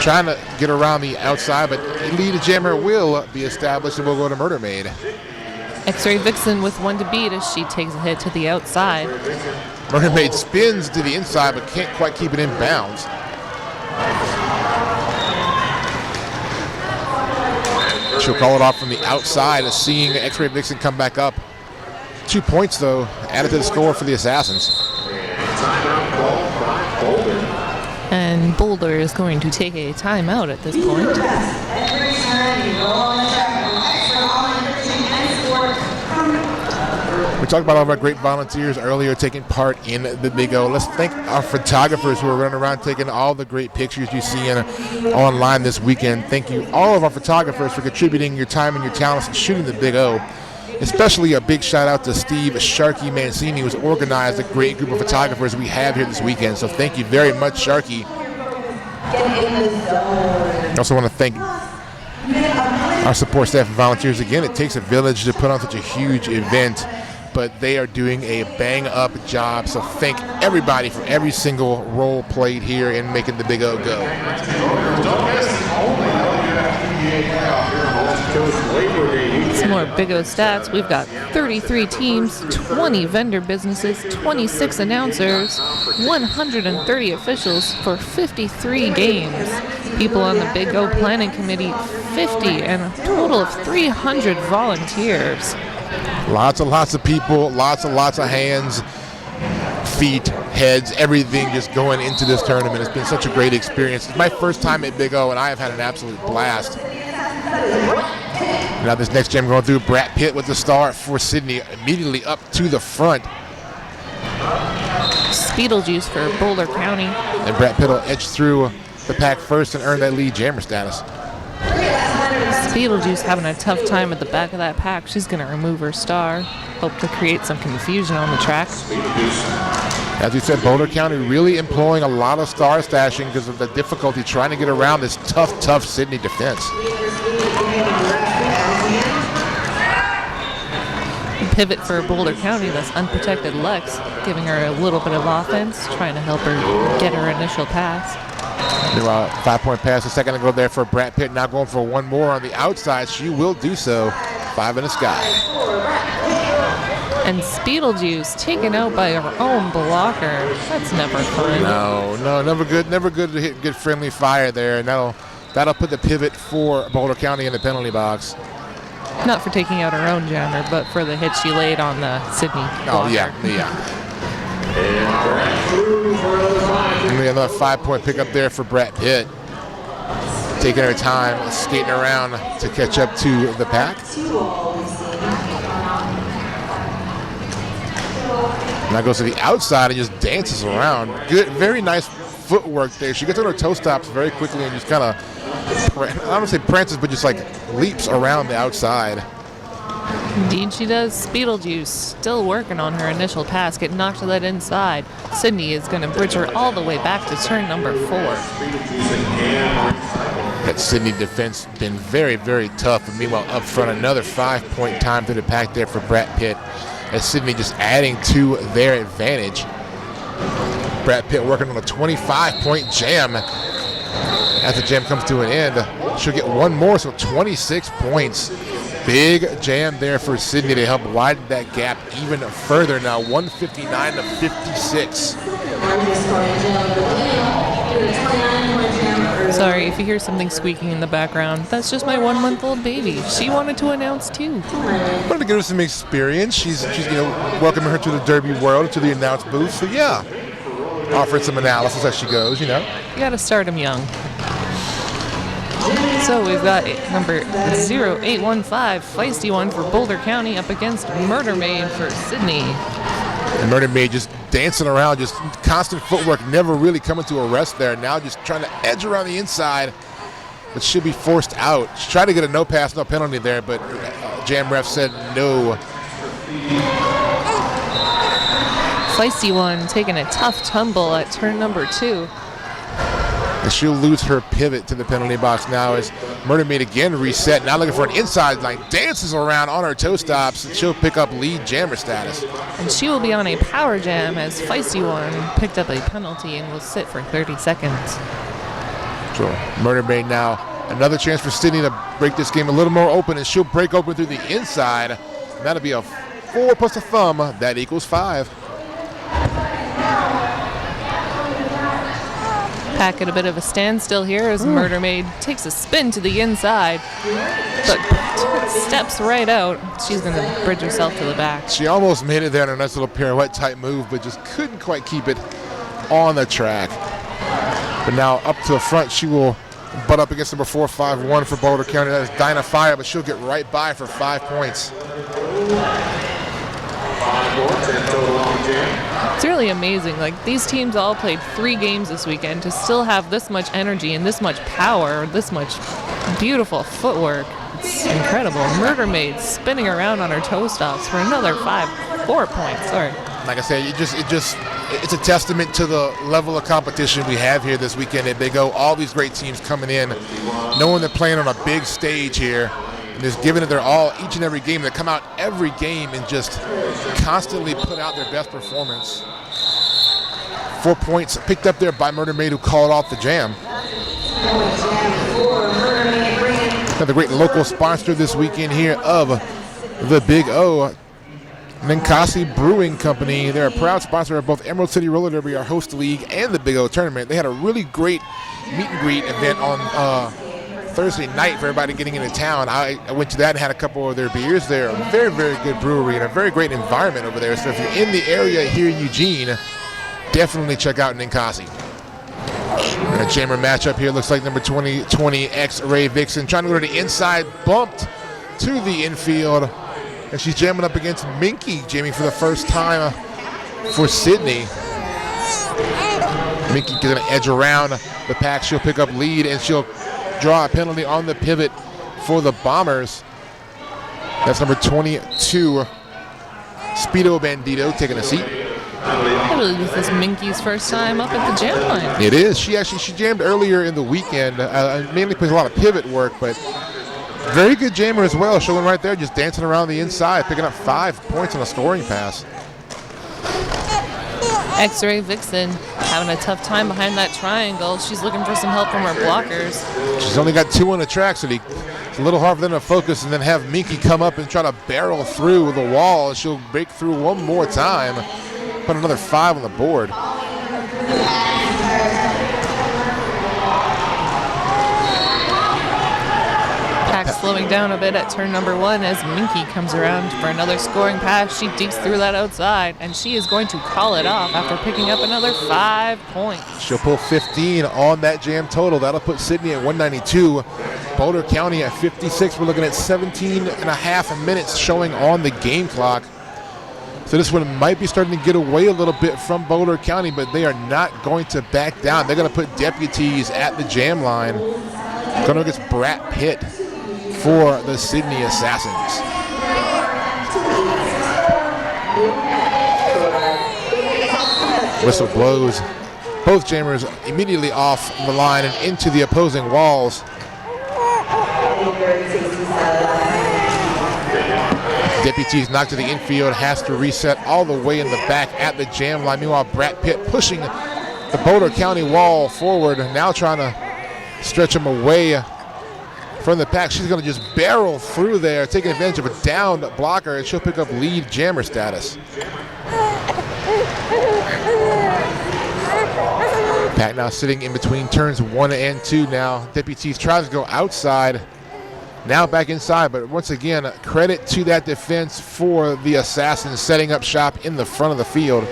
[SPEAKER 1] trying to get around the outside, but lead jammer will be established and will go to Murder Maid.
[SPEAKER 2] X-Ray Vixen with 1 to beat as she takes a hit to the outside.
[SPEAKER 1] Murder Maid spins to the inside but can't quite keep it in bounds. She'll call it off from the outside as seeing X-Ray Vixen come back up. 2 points though added to the score for the Assassins.
[SPEAKER 2] And Boulder is going to take a timeout at this point.
[SPEAKER 1] We talked about all of our great volunteers earlier taking part in the Big O. Let's thank our photographers who are running around taking all the great pictures you see online this weekend. Thank you, all of our photographers, for contributing your time and your talents and shooting the Big O. Especially a big shout out to Steve Sharky Mancini, who's organized a great group of photographers we have here this weekend. So thank you very much, Sharky. I also want to thank our support staff and volunteers. Again, it takes a village to put on such a huge event, but they are doing a bang-up job. So thank everybody for every single role played here in making the Big O go.
[SPEAKER 2] Some more Big O stats. We've got 33 teams, 20 vendor businesses, 26 announcers, 130 officials for 53 games. People on the Big O planning committee, 50, and a total of 300 volunteers.
[SPEAKER 1] Lots and lots of people, lots and lots of hands, feet, heads, everything just going into this tournament. It's been such a great experience. It's my first time at Big O, and I have had an absolute blast. Now this next jam going through, Brett Pitt with the start for Sydney, immediately up to the front.
[SPEAKER 2] Beetlejuice for Boulder County.
[SPEAKER 1] And Brett Pitt will edge through the pack first and earn that lead jammer status.
[SPEAKER 2] Beetlejuice having a tough time at the back of that pack. She's going to remove her star. Hope to create some confusion on the track.
[SPEAKER 1] As we said, Boulder County really employing a lot of star stashing because of the difficulty trying to get around this tough Sydney defense.
[SPEAKER 2] Pivot for Boulder County, that's unprotected Lex, giving her a little bit of offense, trying to help her get her initial pass.
[SPEAKER 1] Meanwhile, 5-point pass a second ago there for Brett Pitt, now going for one more on the outside. She will do so. 5 in the sky.
[SPEAKER 2] And Beetlejuice taken out by her own blocker. That's never fun.
[SPEAKER 1] No, never good to hit good friendly fire there, and that'll put the pivot for Boulder County in the penalty box.
[SPEAKER 2] Not for taking out her own jammer, but for the hit she laid on the Sydney blocker.
[SPEAKER 1] Oh, yeah. And we got another 5-point pickup there for Brett Pitt. Taking her time, skating around to catch up to the pack. Now goes to the outside and just dances around. Good, very nice footwork there. She gets on her toe stops very quickly and just kind of, I don't want to say prances, but just like leaps around the outside.
[SPEAKER 2] Indeed she does. Beetlejuice still working on her initial pass, getting knocked to that inside. Sydney is going to bridge her all the way back to turn number 4.
[SPEAKER 1] That Sydney defense been very, very tough. And meanwhile, up front, another 5-point time to the pack there for Brett Pitt, as Sydney just adding to their advantage. Brett Pitt working on a 25-point jam. As the jam comes to an end, she'll get one more, so 26 points. Big jam there for Sydney to help widen that gap even further now, 159 to 56.
[SPEAKER 2] Sorry if you hear something squeaking in the background. That's just my 1-month-old baby. She wanted to announce too.
[SPEAKER 1] Wanted to give her some experience. She's welcoming her to the Derby world, to the announce booth. So yeah, offering some analysis as she goes.
[SPEAKER 2] You got to start them young. So we've got number 0815, feisty one for Boulder County up against Murder Maid for Sydney.
[SPEAKER 1] And Murder Maid just dancing around, just constant footwork, never really coming to a rest there. Now just trying to edge around the inside, but should be forced out. She tried to get a no pass, no penalty there, but jam ref said no.
[SPEAKER 2] Feisty one taking a tough tumble at turn number 2.
[SPEAKER 1] And she'll lose her pivot to the penalty box now as Murder Maid again reset. Now looking for an inside line. Dances around on her toe stops. And she'll pick up lead jammer status.
[SPEAKER 2] And she will be on a power jam as Feisty one picked up a penalty and will sit for 30 seconds.
[SPEAKER 1] So Murder Maid now. Another chance for Sydney to break this game a little more open, and she'll break open through the inside. And that'll be a 4 plus a thumb. That equals 5.
[SPEAKER 2] Pack at a bit of a standstill here as Murder Maid takes a spin to the inside, but steps right out. She's going to bridge herself to the back.
[SPEAKER 1] She almost made it there in a nice little pirouette type move, but just couldn't quite keep it on the track. But now up to the front, she will butt up against number 451 for Boulder County. That is Dinah Fire, but she'll get right by for 5 points.
[SPEAKER 3] 5 points and total on jam.
[SPEAKER 2] It's really amazing. Like, these teams all played 3 games this weekend to still have this much energy and this much power, this much beautiful footwork. It's incredible. Murder Maid spinning around on her toe stops for another 4 points. Sorry.
[SPEAKER 1] Like I said, it's a testament to the level of competition we have here this weekend. And they go, all these great teams coming in, knowing they're playing on a big stage here, and just giving it their all each and every game. They come out every game and just constantly put out their best performance. 4 points picked up there by Murder Maid, who called off the jam. Another great local sponsor this weekend here of the Big O, Ninkasi Brewing Company. They're a proud sponsor of both Emerald City Roller Derby, our host league, and the Big O tournament. They had a really great meet and greet event on Thursday night for everybody getting into town. I went to that and had a couple of their beers there. A very, very good brewery and a very great environment over there. So if you're in the area here in Eugene, definitely check out Ninkasi. And a jammer matchup here. Looks like number 20, X-Ray Vixen trying to go to the inside, bumped to the infield. And she's jamming up against Minky, jamming for the first time for Sydney. Minky going to edge around the pack. She'll pick up lead, and she'll draw a penalty on the pivot for the Bombers. That's number 22, Speedo Bandito, taking a seat.
[SPEAKER 2] I believe this is Minky's first time up at the jam line.
[SPEAKER 1] It is. She jammed earlier in the weekend. Mainly plays a lot of pivot work, but very good jammer as well. Showing right there, just dancing around the inside, picking up 5 points on a scoring pass.
[SPEAKER 2] X-Ray Vixen having a tough time behind that triangle. She's looking for some help from her blockers.
[SPEAKER 1] She's only got 2 on the track, so it's a little hard for them to focus and then have Minky come up and try to barrel through the wall. She'll break through one more time, put another 5 on the board.
[SPEAKER 2] Pack slowing down a bit at turn number 1 as Minky comes around for another scoring pass. She dekes through that outside, and she is going to call it off after picking up another 5 points.
[SPEAKER 1] She'll pull 15 on that jam total. That'll put Sydney at 192. Boulder County at 56. We're looking at 17 and a half minutes showing on the game clock. So this one might be starting to get away a little bit from Boulder County, but they are not going to back down. They're going to put deputies at the jam line. Going against Brat Pitt for the Sydney Assassins. Whistle blows. Both jammers immediately off the line and into the opposing walls. Deputies knocked to the infield, has to reset all the way in the back at the jam line. Meanwhile, Brat Pitt pushing the Boulder County wall forward, now trying to stretch him away from the pack. She's going to just barrel through there, taking advantage of a downed blocker, and she'll pick up lead jammer status. Pack now sitting in between turns 1 and 2 now. Deputies tries to go outside. Now back inside, but once again, credit to that defense for the Assassins setting up shop in the front of the field.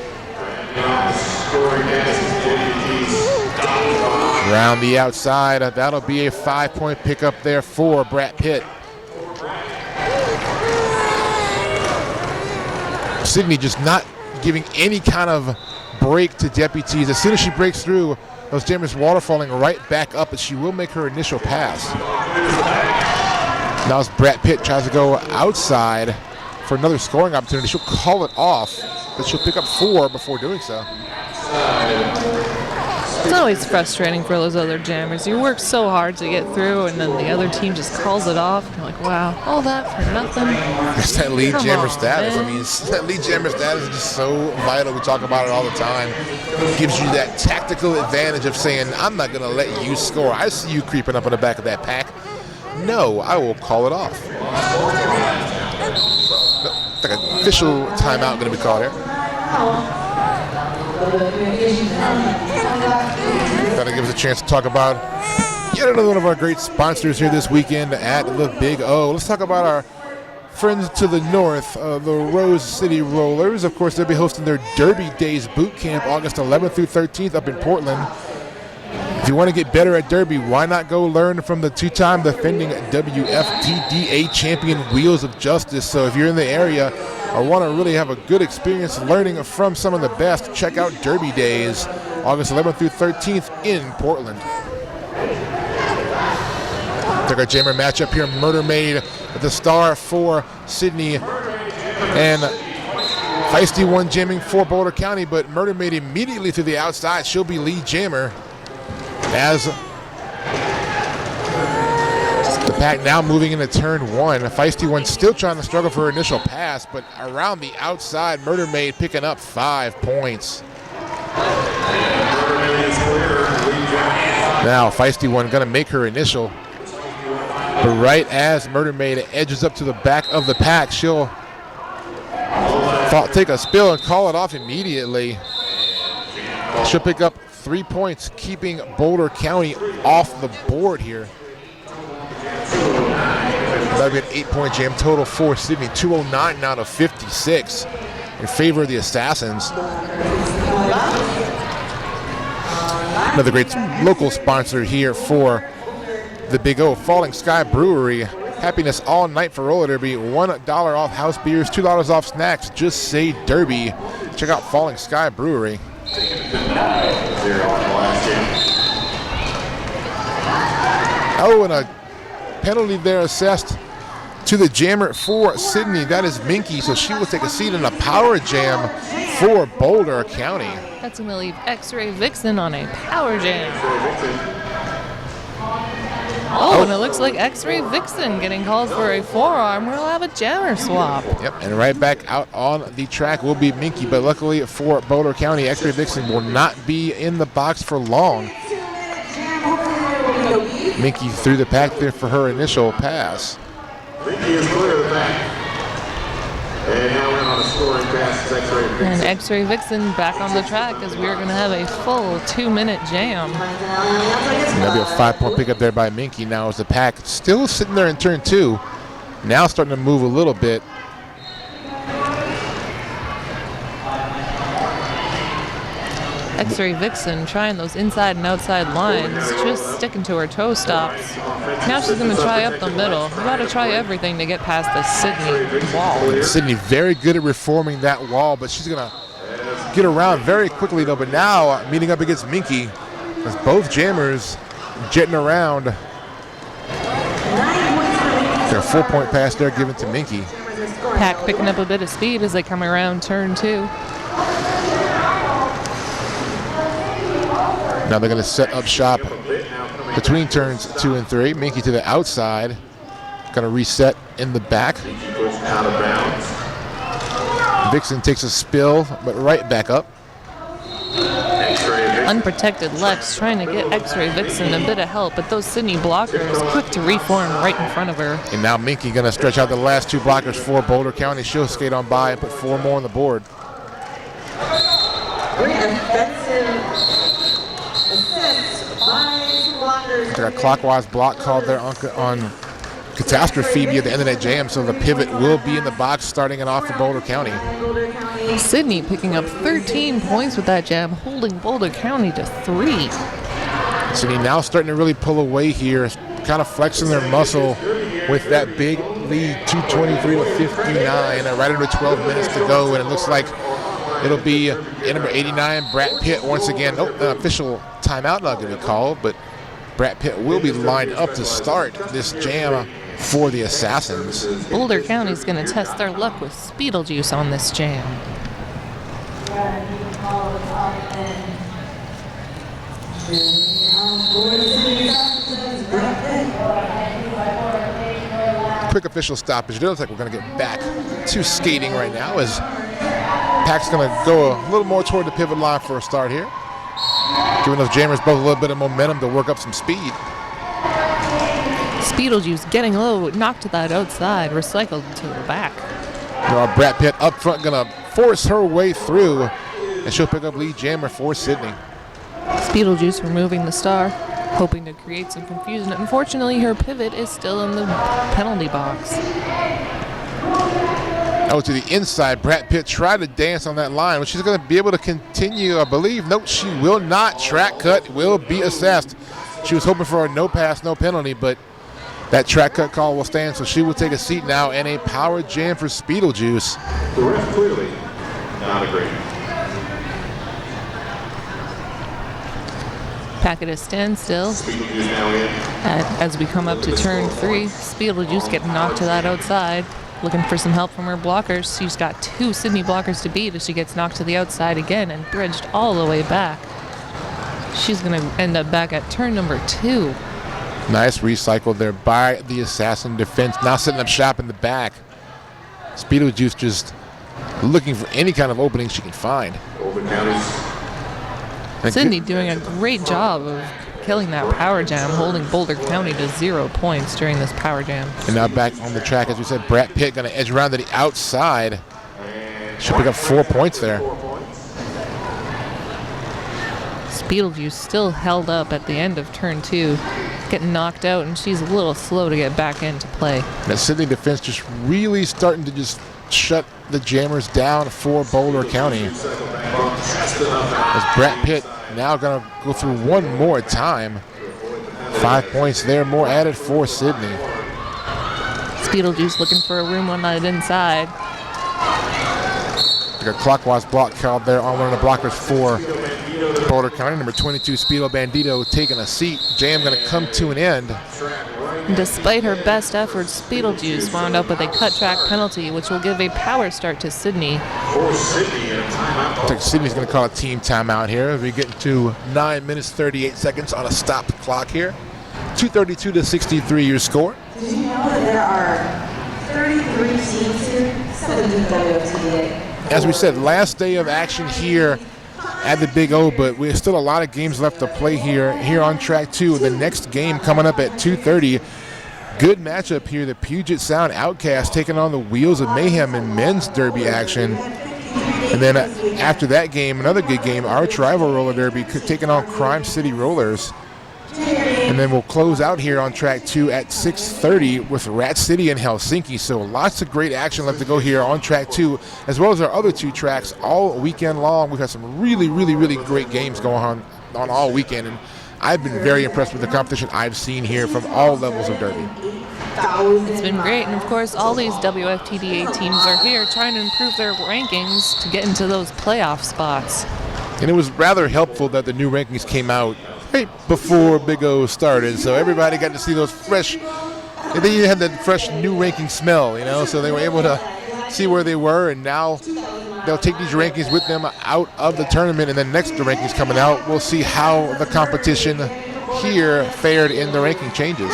[SPEAKER 1] Around the outside, that'll be a 5-point pickup there for Brett Pitt. Sydney just not giving any kind of break to Deputies. As soon as she breaks through, those jammers waterfalling right back up, but she will make her initial pass. Now as Brett Pitt tries to go outside for another scoring opportunity, she'll call it off, but she'll pick up 4 before doing so.
[SPEAKER 2] It's always frustrating for those other jammers. You work so hard to get through, and then the other team just calls it off. You're like, wow, all that for nothing.
[SPEAKER 1] It's that lead jammer status.
[SPEAKER 2] Man.
[SPEAKER 1] I mean, that lead jammer status is just so vital. We talk about it all the time. It gives you that tactical advantage of saying, I'm not going to let you score. I see you creeping up on the back of that pack. No, I will call it off. Like an official timeout going to be called here. That'll give us a chance to talk about yet another one of our great sponsors here this weekend at the Big O. Let's talk about our friends to the north, the Rose City Rollers. Of course, they'll be hosting their Derby Days boot camp August 11th through 13th up in Portland. If you want to get better at Derby, why not go learn from the 2-time defending WFTDA champion Wheels of Justice? So if you're in the area or want to really have a good experience learning from some of the best, check out Derby Days, August 11th through 13th in Portland. Took our jammer matchup here, Murder Maid with the star for Sydney, and Feisty One jamming for Boulder County, but Murder Maid immediately to the outside. She'll be lead jammer. As the pack now moving into turn 1. Feisty One still trying to struggle for her initial pass, but around the outside, Murder Maid picking up 5 points. Now Feisty One gonna make her initial, but right as Murder Maid edges up to the back of the pack, she'll take a spill and call it off immediately. She'll pick up 3 points, keeping Boulder County off the board here. That'll be an 8-point jam total for Sydney. 209 now to 56 in favor of the Assassins. Another great local sponsor here for the Big O, Falling Sky Brewery. Happiness all night for roller derby. $1 off house beers, $2 off snacks. Just say Derby. Check out Falling Sky Brewery. Oh, and a penalty there assessed to the jammer for Sydney. That is Minky, so she will take a seat in a power jam for Boulder County.
[SPEAKER 2] That's going to leave X-Ray Vixen on a power jam. Oh, and it looks like X-Ray Vixen getting called for a forearm. We'll have a jammer swap.
[SPEAKER 1] Yep, and right back out on the track will be Minky, but luckily for Boulder County, X-Ray Vixen will not be in the box for long. Minky threw the pack there for her initial pass.
[SPEAKER 3] Minky is clear of the pack. And now we're on a scoring pass. X-Ray Vixen.
[SPEAKER 2] And X-Ray Vixen back on the track as we're going to have a full 2-minute jam.
[SPEAKER 1] And that'll be a 5-point pickup there by Minky. Now as the pack still sitting there in turn 2, now starting to move a little bit.
[SPEAKER 2] X-Ray Vixen trying those inside and outside lines, just sticking to her toe stops. Now she's going to try up the middle. You got to try everything to get past the Sydney wall.
[SPEAKER 1] Sydney very good at reforming that wall, but she's going to get around very quickly though. But now meeting up against Minky, as both jammers jetting around. Their 4-point pass there given to Minky.
[SPEAKER 2] Pack picking up a bit of speed as they come around turn 2.
[SPEAKER 1] Now they're going to set up shop between turns 2 and 3. Minky to the outside. Going to reset in the back.
[SPEAKER 3] Out of bounds.
[SPEAKER 1] Vixen takes a spill, but right back up.
[SPEAKER 2] Unprotected Lex trying to get X-Ray Vixen a bit of help, but those Sydney blockers quick to reform right in front of her.
[SPEAKER 1] And now Minky going to stretch out the last 2 blockers for Boulder County. She'll skate on by and put 4 more on the board. Like a clockwise block called there on Catastrophe at the end of that jam, so the pivot will be in the box starting it off for Boulder County.
[SPEAKER 2] Sydney picking up 13 points with that jam, holding Boulder County to 3.
[SPEAKER 1] Sydney now starting to really pull away here, kind of flexing their muscle with that big lead, 223 to 59, right under 12 minutes to go, and it looks like it'll be number 89, Brett Pitt, once again. Oh, an official timeout not going to be called, but Brett Pitt will be lined up to start this jam for the Assassins.
[SPEAKER 2] Boulder County's going to test their luck with Speedlejuice on this jam.
[SPEAKER 1] Quick official stoppage. It looks like we're going to get back to skating right now as Pack's going to go a little more toward the pivot line for a start here, giving those jammers both a little bit of momentum to work up some speed.
[SPEAKER 2] Speedlejuice getting low, knocked to that outside, recycled to the back.
[SPEAKER 1] Brett Pitt up front going to force her way through, and she'll pick up lead jammer for Sydney.
[SPEAKER 2] Speedlejuice removing the star, hoping to create some confusion. Unfortunately, her pivot is still in the penalty box.
[SPEAKER 1] Out to the inside, Brett Pitt tried to dance on that line, but she's going to be able to continue, I believe. Nope, she will not. Track cut will be assessed. She was hoping for a no pass, no penalty, but that track cut call will stand, so she will take a seat now, and a power jam for Speedlejuice.
[SPEAKER 3] The ref clearly not agreeing.
[SPEAKER 2] Pack at a standstill.
[SPEAKER 3] Speedlejuice now in.
[SPEAKER 2] As we come up to turn 3, Speedlejuice getting knocked to that outside, looking for some help from her blockers. She's got 2 Sydney blockers to beat as she gets knocked to the outside again and bridged all the way back. She's going to end up back at turn number 2.
[SPEAKER 1] Nice recycle there by the Assassin defense. Now setting up shop in the back. Speedlejuice just looking for any kind of opening she can find.
[SPEAKER 3] Boulder County's.
[SPEAKER 2] Sydney doing a great job of killing that power jam, holding Boulder County to 0 points during this power jam.
[SPEAKER 1] And now back on the track, as we said, Brett Pitt going to edge around to the outside. She'll pick up 4 points there.
[SPEAKER 2] Speedlejuice still held up at the end of turn 2, getting knocked out, and she's a little slow to get back into play.
[SPEAKER 1] And the Sydney defense just really starting to just shut the jammers down for Boulder County. As Brett Pitt now going to go through one more time. 5 points there, more added for Sydney.
[SPEAKER 2] Speedlejuice looking for a room on that inside.
[SPEAKER 1] Like a clockwise block called there on one of the blockers for Boulder County. Number 22, Speedo Bandito, taking a seat. Jam going to come to an end.
[SPEAKER 2] Despite her best efforts, Speedlejuice wound up with a cut track penalty, which will give a power start to Sydney.
[SPEAKER 1] Looks like Sydney's going to call a team timeout here as we get to 9 minutes 38 seconds on a stop clock here. 232 to 63 your score.
[SPEAKER 4] Did you know that there are 33 teams here, 17 WFTDA?
[SPEAKER 1] As we said, last day of action here at the Big O, but we have still a lot of games left to play here on track 2. The next game coming up at 2:30. Good matchup here. The Puget Sound Outcast taking on the Wheels of Mayhem in men's derby action. And then after that game, another good game, Arch Rival Roller Derby taking on Crime City Rollers. And then we'll close out here on track 2 at 6:30 with Rat City and Helsinki. So lots of great action left to go here on track 2, as well as our other 2 tracks all weekend long. We've had some really, really, really great games going on all weekend, and I've been very impressed with the competition I've seen here from all levels of derby.
[SPEAKER 2] It's been great, and of course all these WFTDA teams are here trying to improve their rankings to get into those playoff spots.
[SPEAKER 1] And it was rather helpful that the new rankings came out right before Big O started, so everybody got to see those fresh, they even had that fresh new ranking smell, so they were able to see where they were, and now they'll take these rankings with them out of the tournament, and then next the rankings coming out, we'll see how the competition here fared in the ranking changes.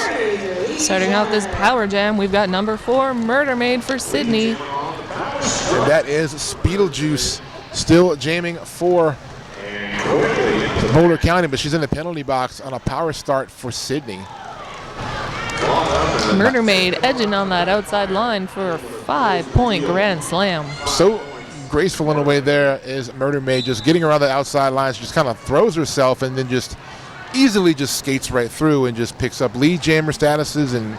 [SPEAKER 2] Starting out this power jam, we've got number 4, Murder Maid for Sydney.
[SPEAKER 1] And that is Speedlejuice still jamming for Boulder County, but she's in the penalty box on a power start for Sydney.
[SPEAKER 2] Murder Maid edging on that outside line for a 5-point grand slam.
[SPEAKER 1] So graceful in a way there is Murder Maid, just getting around the outside lines, just kind of throws herself and then just easily just skates right through and just picks up lead jammer statuses, and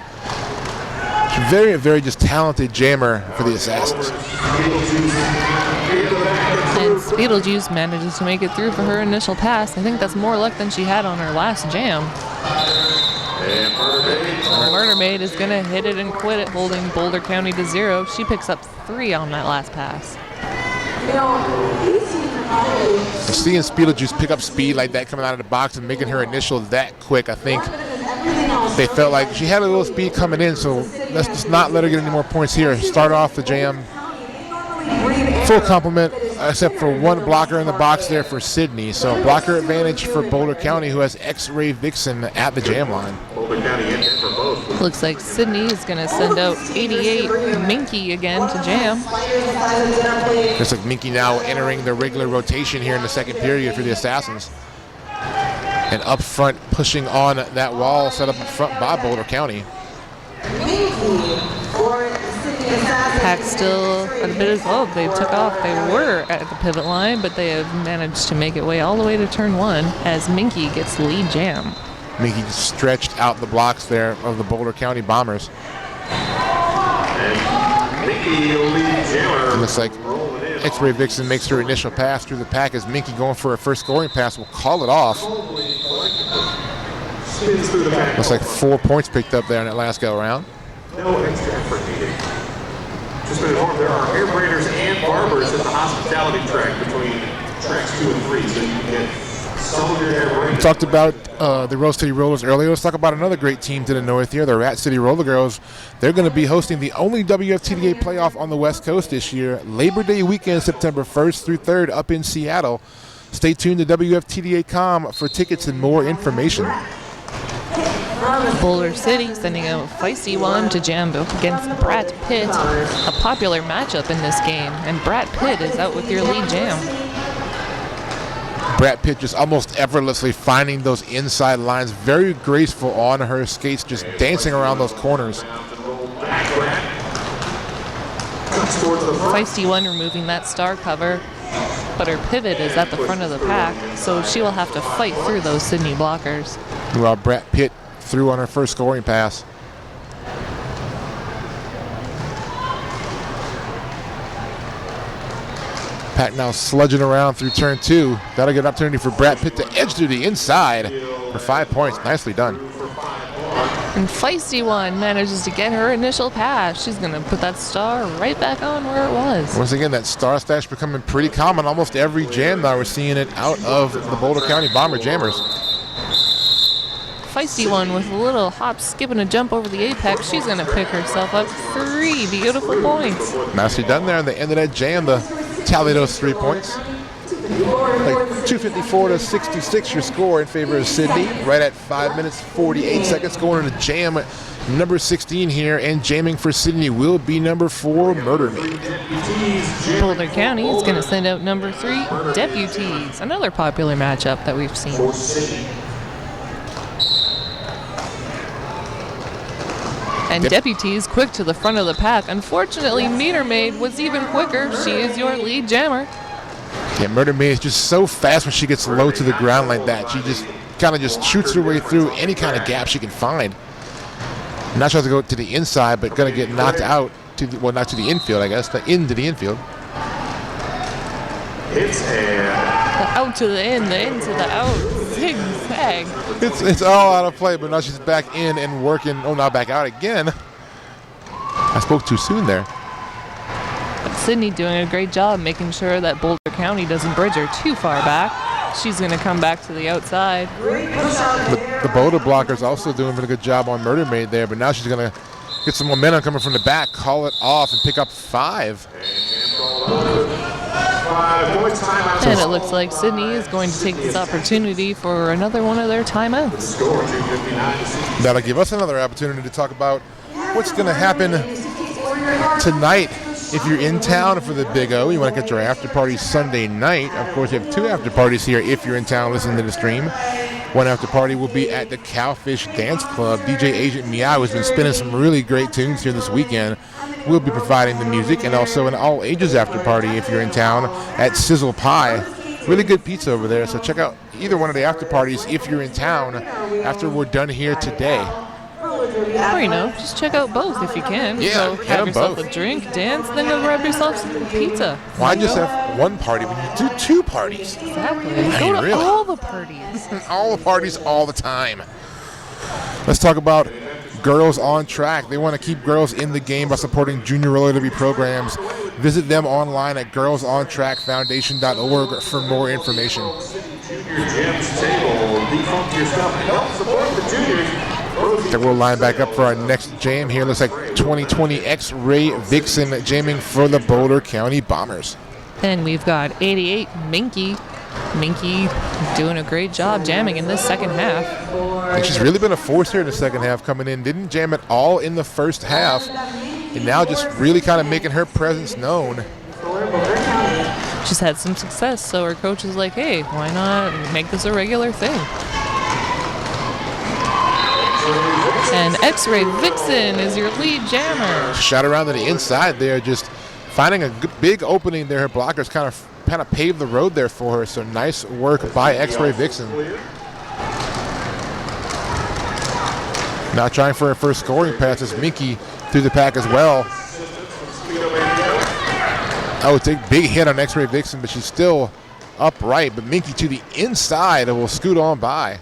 [SPEAKER 1] very, very just talented jammer for the Assassins.
[SPEAKER 2] And Beetlejuice manages to make it through for her initial pass. I think that's more luck than she had on her last jam. Murder Maid is going to hit it and quit it, holding Boulder County to 0. She picks up 3 on that last pass.
[SPEAKER 1] Seeing Beetlejuice pick up speed like that coming out of the box and making her initial that quick, I think they felt like she had a little speed coming in, so let's just not let her get any more points here. Start off the jam. Full complement, except for one blocker in the box there for Sydney. So blocker advantage for Boulder County, who has X-Ray Vixen at the jam line.
[SPEAKER 2] Looks like Sydney is going to send out 88 Minky again to jam.
[SPEAKER 1] Looks like Minky now entering the regular rotation here in the second period for the Assassins. And up front, pushing on that wall set up in front by Boulder County.
[SPEAKER 2] Pack still at a bit as well. They took off. They were at the pivot line, but they have managed to make it way all the way to turn 1 as Minky gets lead jam.
[SPEAKER 1] Minky stretched out the blocks there of the Boulder County Bombers. It looks like X-Ray Vixen makes her initial pass through the pack as Minky going for her first scoring pass will call it off. Looks like 4 points picked up there in that last go around.
[SPEAKER 3] No extra effort needed. Just been informed there are hair braiders and barbers at the hospitality track between tracks 2 and 3, so you can get some of your hair braiders.
[SPEAKER 1] Talked about the Rose City Rollers earlier. Let's talk about another great team to the north here, the Rat City Roller Girls. They're going to be hosting the only WFTDA playoff on the West Coast this year, Labor Day weekend, September 1st through 3rd up in Seattle. Stay tuned to WFTDA.com for tickets and more information.
[SPEAKER 2] Boulder City sending out Feisty One to jam against Brat Pitt, a popular matchup in this game, and Brat Pitt is out with your lead jam.
[SPEAKER 1] Brat Pitt just almost effortlessly finding those inside lines, very graceful on her skates, just dancing around those corners.
[SPEAKER 2] Feisty One removing that star cover, but her pivot is at the front of the pack, so she will have to fight through those Sydney blockers.
[SPEAKER 1] While Brat Pitt threw on her first scoring pass. Pack now sludging around through turn 2. That'll get an opportunity for Brat Pitt to edge through the inside for 5 points. Nicely done.
[SPEAKER 2] And Feisty One manages to get her initial pass. She's going to put that star right back on where it was.
[SPEAKER 1] Once again, that star stash becoming pretty common. Almost every jam now we're seeing it out of the Boulder County Bomber jammers.
[SPEAKER 2] Feisty One with a little hop, skip, and a jump over the apex. She's going to pick herself up 3 beautiful points.
[SPEAKER 1] Nicely done there on the end of that jam to tally those 3 points. Like 254 to 66 your score in favor of Sydney. Right at 5 minutes 48 seconds going into jam number 16 here, and jamming for Sydney will be number 4, Murder Maid.
[SPEAKER 2] Boulder County is going to send out number 3, Deputies, another popular matchup that we've seen. And Deputies quick to the front of the pack. Unfortunately, Meter Maid was even quicker. She is your lead jammer.
[SPEAKER 1] Yeah, Murder Maid is just so fast when she gets low to the ground like that. She just kind of just shoots her way through any kind of gap she can find. Not sure to go to the inside, but going to get knocked out to the, well, not to the infield, I guess, into the infield.
[SPEAKER 3] It's
[SPEAKER 2] The out to the in to the out. Zigzag.
[SPEAKER 1] It's all out of play, but now she's back in and working. Oh, now back out again. I spoke too soon there.
[SPEAKER 2] But Sydney doing a great job making sure that Boulder County doesn't bridge her too far back. She's going to come back to the outside.
[SPEAKER 1] The Boulder blocker's also doing a good job on Murder Maid there, but now she's going to get some momentum coming from the back, call it off, and pick up 5.
[SPEAKER 2] And it looks like Sydney is going to take this opportunity for another one of their timeouts.
[SPEAKER 1] That'll give us another opportunity to talk about what's going to happen tonight. If you're in town for the Big O, you want to get your after party Sunday night. Of course, you have 2 after parties here if you're in town listening to the stream. One after party will be at the Cowfish Dance Club. DJ Agent Meow has been spinning some really great tunes here this weekend. We'll be providing the music, and also an all-ages after party if you're in town at Sizzle Pie. Really good pizza over there, so check out either one of the after parties if you're in town after we're done here today.
[SPEAKER 2] Or, you know, just check out both if you can.
[SPEAKER 1] Yeah,
[SPEAKER 2] so
[SPEAKER 1] hit
[SPEAKER 2] have
[SPEAKER 1] 'em
[SPEAKER 2] yourself
[SPEAKER 1] both.
[SPEAKER 2] a drink, dance, then go grab yourself some pizza.
[SPEAKER 1] Why just have one party when you do two parties?
[SPEAKER 2] Exactly.
[SPEAKER 1] I
[SPEAKER 2] Go
[SPEAKER 1] mean,
[SPEAKER 2] to
[SPEAKER 1] really.
[SPEAKER 2] all the parties.
[SPEAKER 1] All the parties all the time. Let's talk about Girls on Track. They want to keep girls in the game by supporting junior roller derby programs. Visit them online at girlsontrackfoundation.org for more information.
[SPEAKER 3] Junior Gems table, defunct your stuff, help support the juniors.
[SPEAKER 1] Okay, we'll line back up for our next jam here. Looks like 2020 X-Ray Vixen jamming for the Boulder County Bombers.
[SPEAKER 2] Then we've got 88 Minky. Minky doing a great job jamming in this second half.
[SPEAKER 1] And she's really been a force here in the second half coming in. Didn't jam at all in the first half. And now just really kind of making her presence known.
[SPEAKER 2] She's had some success, so her coach is like, hey, why not make this a regular thing? And X-Ray Vixen is your lead jammer.
[SPEAKER 1] Shot around to the inside there, just finding a big opening there. Her blockers kind of paved the road there for her. So nice work by X-Ray Vixen. Now trying for her first scoring pass is Minky through the pack as well. I would take big hit on X-Ray Vixen, but she's still upright. But Minky to the inside and will scoot on by.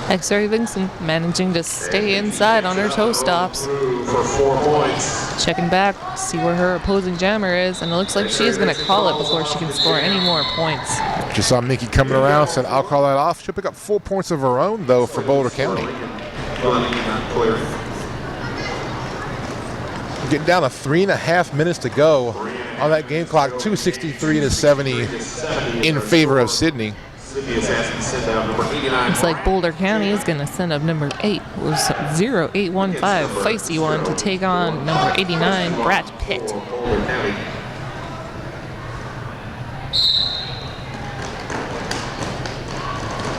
[SPEAKER 2] X-Ray Vixen managing to stay inside on her toe stops.
[SPEAKER 3] For 4 points.
[SPEAKER 2] Checking back, see where her opposing jammer is, and it looks like she's going to call it before she can score any more points.
[SPEAKER 1] Just saw Minky coming around, said I'll call that off. She'll pick up 4 points of her own, though, for Boulder County. Getting down to 3.5 minutes to go on that game clock, 2:63-70 in favor of Sydney.
[SPEAKER 2] Looks like Boulder County is going to send up number 8, with 0815 Feisty One to take on number 89 Brat Pitt.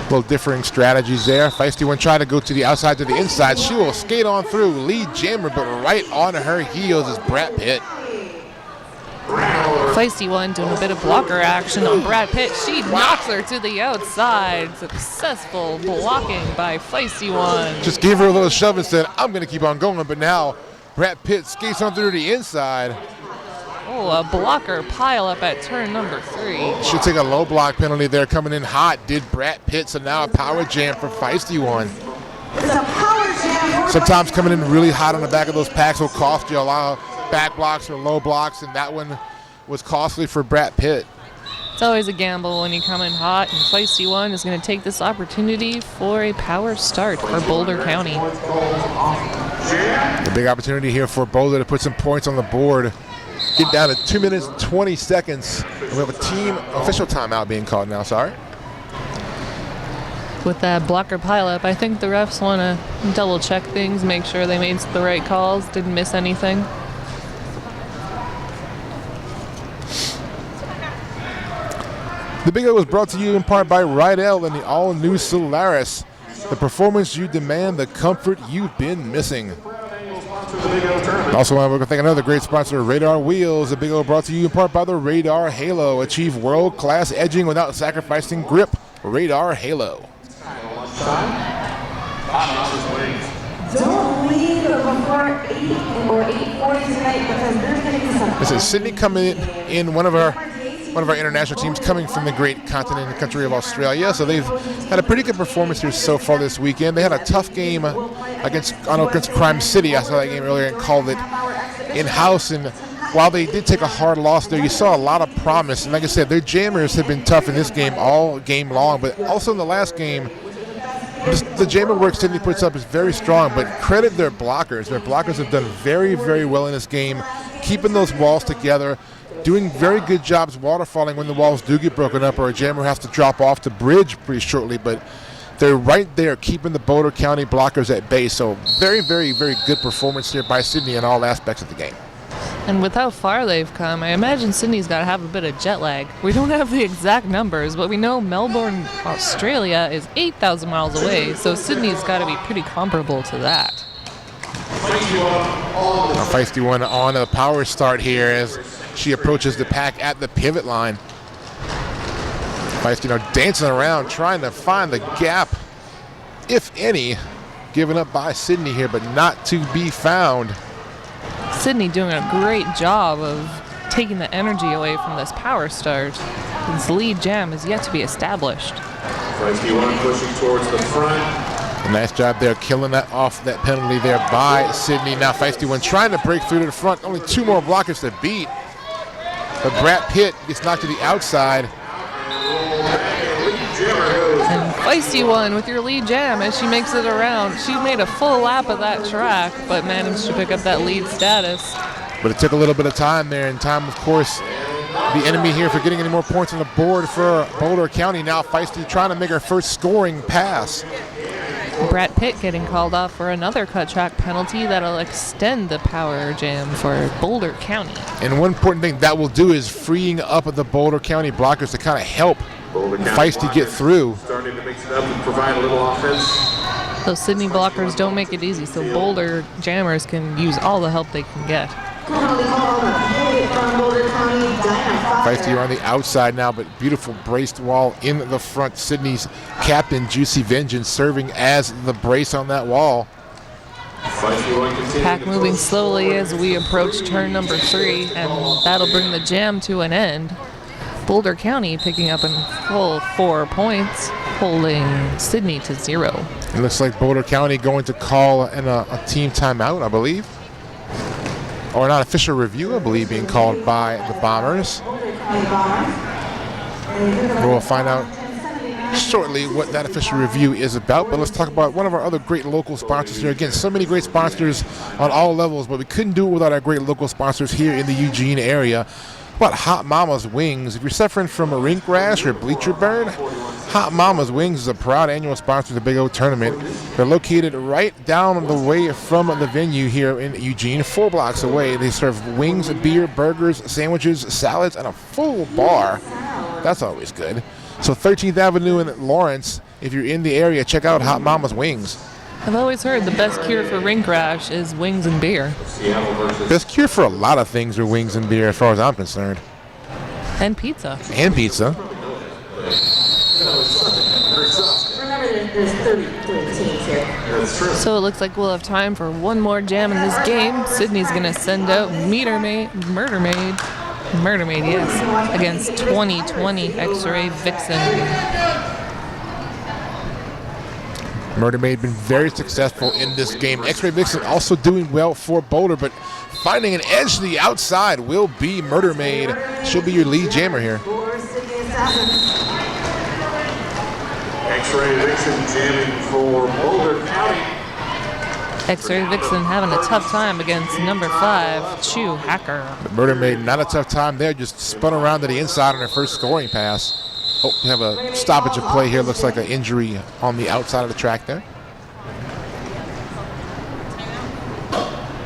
[SPEAKER 1] Little differing strategies there. Feisty One trying to go to the outside to the inside. She will skate on through, lead jammer, but right on her heels is Brat Pitt.
[SPEAKER 2] Feisty One doing a bit of blocker action on Brad Pitt. She knocks her to the outside. Successful blocking by Feisty One.
[SPEAKER 1] Just gave her a little shove and said, I'm going to keep on going, but now Brat Pitt skates on through the inside.
[SPEAKER 2] Oh, a blocker pile up at turn number 3.
[SPEAKER 1] She'll take a low block penalty there. Coming in hot did Brat Pitt, so now a power jam for Feisty One. Sometimes coming in really hot on the back of those packs will cost you a lot of back blocks or low blocks, and that one was costly for Brat Pitt.
[SPEAKER 2] It's always a gamble when you come in hot, and Feisty One is going to take this opportunity for a power start for Boulder County.
[SPEAKER 1] The big opportunity here for Boulder to put some points on the board. Get down to 2 minutes and 20 seconds. And we have a team official timeout being called now, sorry.
[SPEAKER 2] With that blocker pileup, I think the refs want to double check things, make sure they made the right calls, didn't miss anything.
[SPEAKER 1] The Big O was brought to you in part by Rydell and the all-new Solaris. The performance you demand, the comfort you've been missing. Also want to thank another great sponsor, Radar Wheels. The Big O brought to you in part by the Radar Halo. Achieve world-class edging without sacrificing grip. Radar Halo.
[SPEAKER 4] Don't leave before 8 or 8:40 tonight because there's going to be some.
[SPEAKER 1] This is Sydney coming in one of our international teams coming from the great continent and country of Australia. So they've had a pretty good performance here so far this weekend. They had a tough game against Crime City. I saw that game earlier and called it in-house. And while they did take a hard loss there, you saw a lot of promise. And like I said, their jammers have been tough in this game all game long. But also in the last game, the jammer work Sydney puts up is very strong. But credit their blockers. Their blockers have done very, very well in this game, keeping those walls together, doing very good jobs waterfalling when the walls do get broken up or a jammer has to drop off to bridge pretty shortly. But they're right there keeping the Boulder County blockers at bay. So very, very, very good performance here by Sydney in all aspects of the game.
[SPEAKER 2] And with how far they've come, I imagine Sydney's got to have a bit of jet lag. We don't have the exact numbers, but we know Melbourne, Australia is 8,000 miles away, so Sydney's got to be pretty comparable to that.
[SPEAKER 1] A Feisty One on a power start here as she approaches the pack at the pivot line. Feisty now dancing around, trying to find the gap, if any, given up by Sydney here, but not to be found.
[SPEAKER 2] Sydney doing a great job of taking the energy away from this power start. This lead jam is yet to be established.
[SPEAKER 3] Feisty one pushing towards the front.
[SPEAKER 1] A nice job there, killing that off that penalty there by Sydney. Now Feisty one trying to break through to the front. Only 2 more blockers to beat. But Brad Pitt gets knocked to the outside.
[SPEAKER 2] And Feisty one with your lead jam as she makes it around. She made a full lap of that track, but managed to pick up that lead status.
[SPEAKER 1] But it took a little bit of time there, and time, of course, the enemy here for getting any more points on the board for Boulder County. Now Feisty trying to make her first scoring pass.
[SPEAKER 2] Brad Pitt getting called off for another cut track penalty that'll extend the power jam for Boulder County.
[SPEAKER 1] And one important thing that will do is freeing up the Boulder County blockers to kind of help Feisty get through.
[SPEAKER 3] Starting to mix it up and provide a little offense.
[SPEAKER 2] Those Sydney blockers don't make it easy, so Boulder jammers can use all the help they can get.
[SPEAKER 1] Feisty on the outside now, but beautiful braced wall in the front. Sydney's captain, Juicy Vengeance, serving as the brace on that wall.
[SPEAKER 2] Pack moving slowly as we approach turn number 3, and that'll bring the jam to an end. Boulder County picking up in full 4 points, holding Sydney to 0.
[SPEAKER 1] It looks like Boulder County going to call a team timeout, I believe. Or not official review, I believe, being called by the Bombers. We'll find out shortly what that official review is about, but let's talk about one of our other great local sponsors here. Again, so many great sponsors on all levels, but we couldn't do it without our great local sponsors here in the Eugene area. How about Hot Mama's Wings? If you're suffering from a rink rash or bleacher burn, Hot Mama's Wings is a proud annual sponsor of the Big O Tournament. They're located right down the way from the venue here in Eugene, 4 blocks away. They serve wings, beer, burgers, sandwiches, salads, and a full bar. That's always good. So 13th Avenue in Lawrence, if you're in the area, check out Hot Mama's Wings.
[SPEAKER 2] I've always heard the best cure for rink rash is wings and beer.
[SPEAKER 1] Best cure for a lot of things are wings and beer as far as I'm concerned.
[SPEAKER 2] And pizza.
[SPEAKER 1] And pizza.
[SPEAKER 4] Remember, there's 30 teams here.
[SPEAKER 3] That's true.
[SPEAKER 2] So it looks like we'll have time for one more jam in this game. Sydney's going to send out Murder Maid, yes, against 2020 X-Ray Vixen.
[SPEAKER 1] Murder Maid been very successful in this game. X-Ray Vixen also doing well for Boulder, but finding an edge to the outside will be Murder Maid. She'll be your lead jammer here.
[SPEAKER 3] X-Ray Vixen jamming for Boulder County.
[SPEAKER 2] X-Ray Vixen having a tough time against number 5, Chew Hacker.
[SPEAKER 1] But Murder Maid, not a tough time there, just spun around to the inside on her first scoring pass. Oh, we have a stoppage of play here. Looks like an injury on the outside of the track there.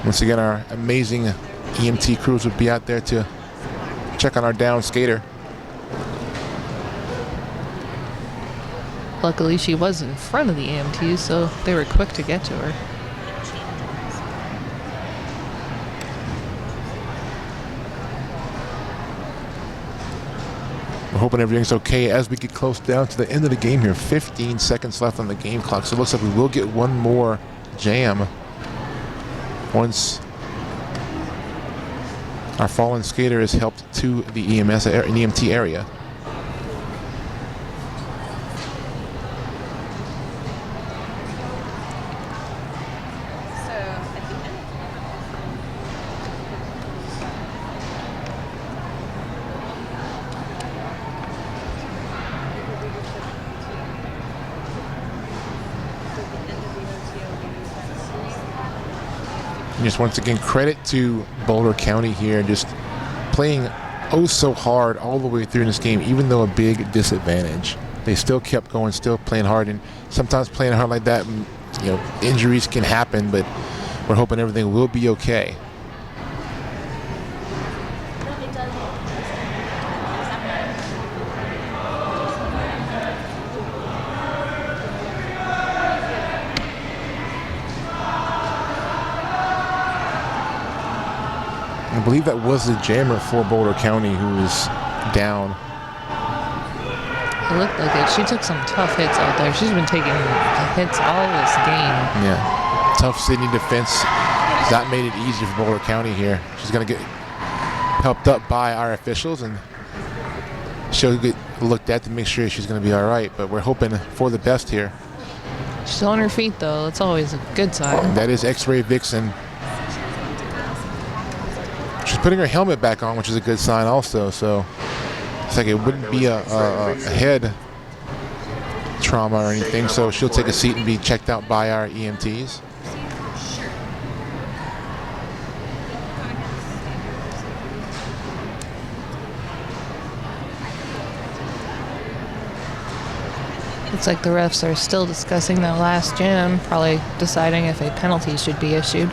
[SPEAKER 1] Once again, our amazing EMT crews would be out there to check on our down skater.
[SPEAKER 2] Luckily, she was in front of the EMTs, so they were quick to get to her.
[SPEAKER 1] We're hoping everything's okay as we get close down to the end of the game here. 15 seconds left on the game clock, so it looks like we will get one more jam once our fallen skater is helped to the EMT area. Just once again, credit to Boulder County here, just playing oh so hard all the way through in this game, even though a big disadvantage. They still kept going, still playing hard, and sometimes playing hard like that, you know, injuries can happen, but we're hoping everything will be okay. I believe that was the jammer for Boulder County who was down.
[SPEAKER 2] It looked like it. She took some tough hits out there. She's been taking hits all this game.
[SPEAKER 1] Yeah. Tough Sydney defense. Has not made it easy for Boulder County here. She's going to get helped up by our officials, and she'll get looked at to make sure she's going to be all right. But we're hoping for the best here.
[SPEAKER 2] She's on her feet, though. That's always a good sign.
[SPEAKER 1] That is X-Ray Vixen. She's putting her helmet back on, which is a good sign also. So it's like it wouldn't be a head trauma or anything. So she'll take a seat and be checked out by our EMTs.
[SPEAKER 2] Looks like the refs are still discussing that last jam, probably deciding if a penalty should be issued.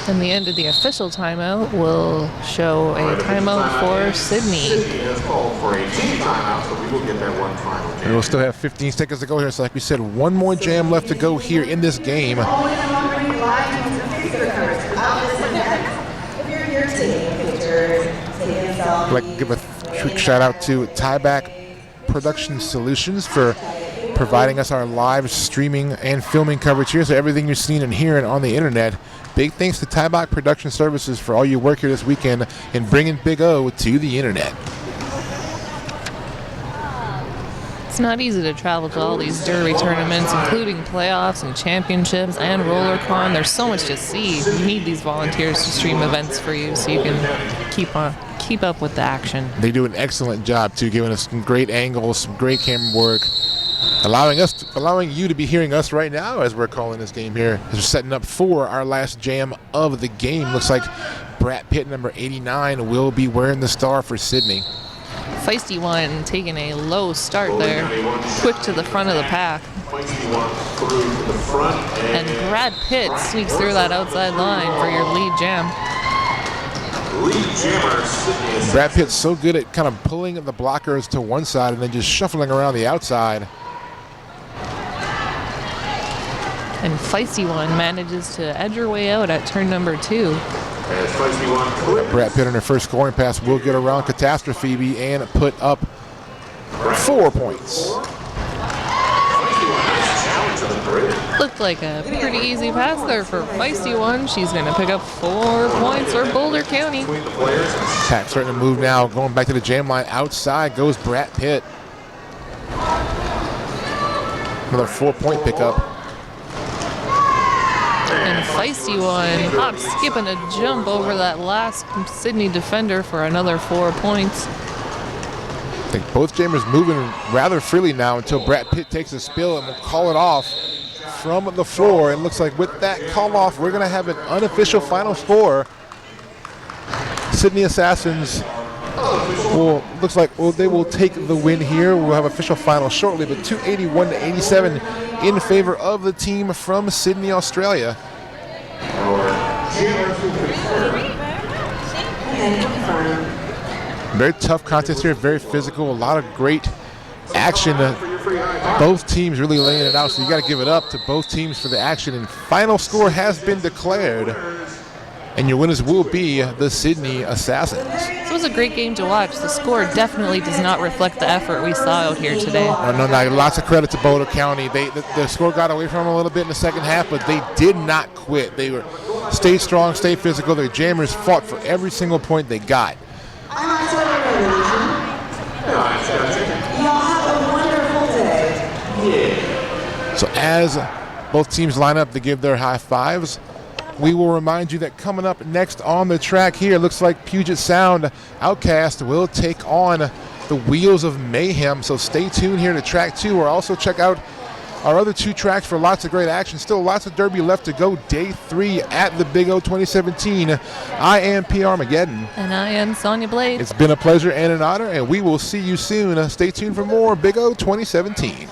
[SPEAKER 2] And the end of the official timeout will show a timeout for Sydney.
[SPEAKER 3] Sydney has called for a team timeout, so we will get that one final jam.
[SPEAKER 1] And we'll still have 15 seconds to go here. So like we said, one more jam left to go here in this game.
[SPEAKER 4] If you're here taking pictures, taking selfies.
[SPEAKER 1] I'd like to give a quick shout out to Tieback Production Solutions for providing us our live streaming and filming coverage here. So everything you're seeing and hearing on the internet. Big thanks to Tieback Production Services for all your work here this weekend and bringing Big O to the internet.
[SPEAKER 2] It's not easy to travel to all these derby tournaments, including playoffs and championships and RollerCon. There's so much to see. You need these volunteers to stream events for you so you can keep up with the action.
[SPEAKER 1] They do an excellent job too, giving us some great angles, some great camera work, allowing you to be hearing us right now as we're calling this game here. As we're setting up for our last jam of the game. Looks like Brad Pitt, number 89, will be wearing the star for Sydney.
[SPEAKER 2] Feisty one taking a low start there, quick to the front of the pack. And Brad Pitt sneaks through that outside line for your lead jam.
[SPEAKER 1] Brad Pitt's so good at kind of pulling the blockers to one side and then just shuffling around the outside.
[SPEAKER 2] And Feisty one manages to edge her way out at turn number 2.
[SPEAKER 1] Brad Pitt on her first scoring pass will get around Catastrophe and put up 4 points.
[SPEAKER 2] Looked like a pretty easy pass there for Feisty one. She's going to pick up 4 points for Boulder County.
[SPEAKER 1] Pack starting to move now, going back to the jam line. Outside goes Brad Pitt. Another 4-point pickup.
[SPEAKER 2] And Feisty one hop, skip, and a jump over that last Sydney defender for another 4 points.
[SPEAKER 1] I think both jammers moving rather freely now until Brad Pitt takes a spill and will call it off from the floor. And looks like with that call off, we're going to have an unofficial final score. Sydney Assassins looks like they will take the win here. We'll have official final shortly, but 281-87 in favor of the team from Sydney, Australia. Very tough contest here, very physical, a lot of great action. Both teams really laying it out, so you got to give it up to both teams for the action. And final score has been declared, and your winners will be the Sydney Assassins.
[SPEAKER 2] This was a great game to watch. The score definitely does not reflect the effort we saw out here today.
[SPEAKER 1] No, lots of credit to Boulder County. The score got away from them a little bit in the second half, but they did not quit. They stayed strong, stayed physical. Their jammers fought for every single point they got.
[SPEAKER 4] Y'all have a wonderful day.
[SPEAKER 1] So as both teams line up to give their high fives, we will remind you that coming up next on the track here, looks like Puget Sound Outcast will take on the Wheels of Mayhem. So stay tuned here to track 2, or also check out our other 2 tracks for lots of great action. Still lots of derby left to go. Day 3 at the Big O 2017. I am P. Armageddon.
[SPEAKER 2] And I am Sonia Blade.
[SPEAKER 1] It's been a pleasure and an honor, and we will see you soon. Stay tuned for more Big O 2017.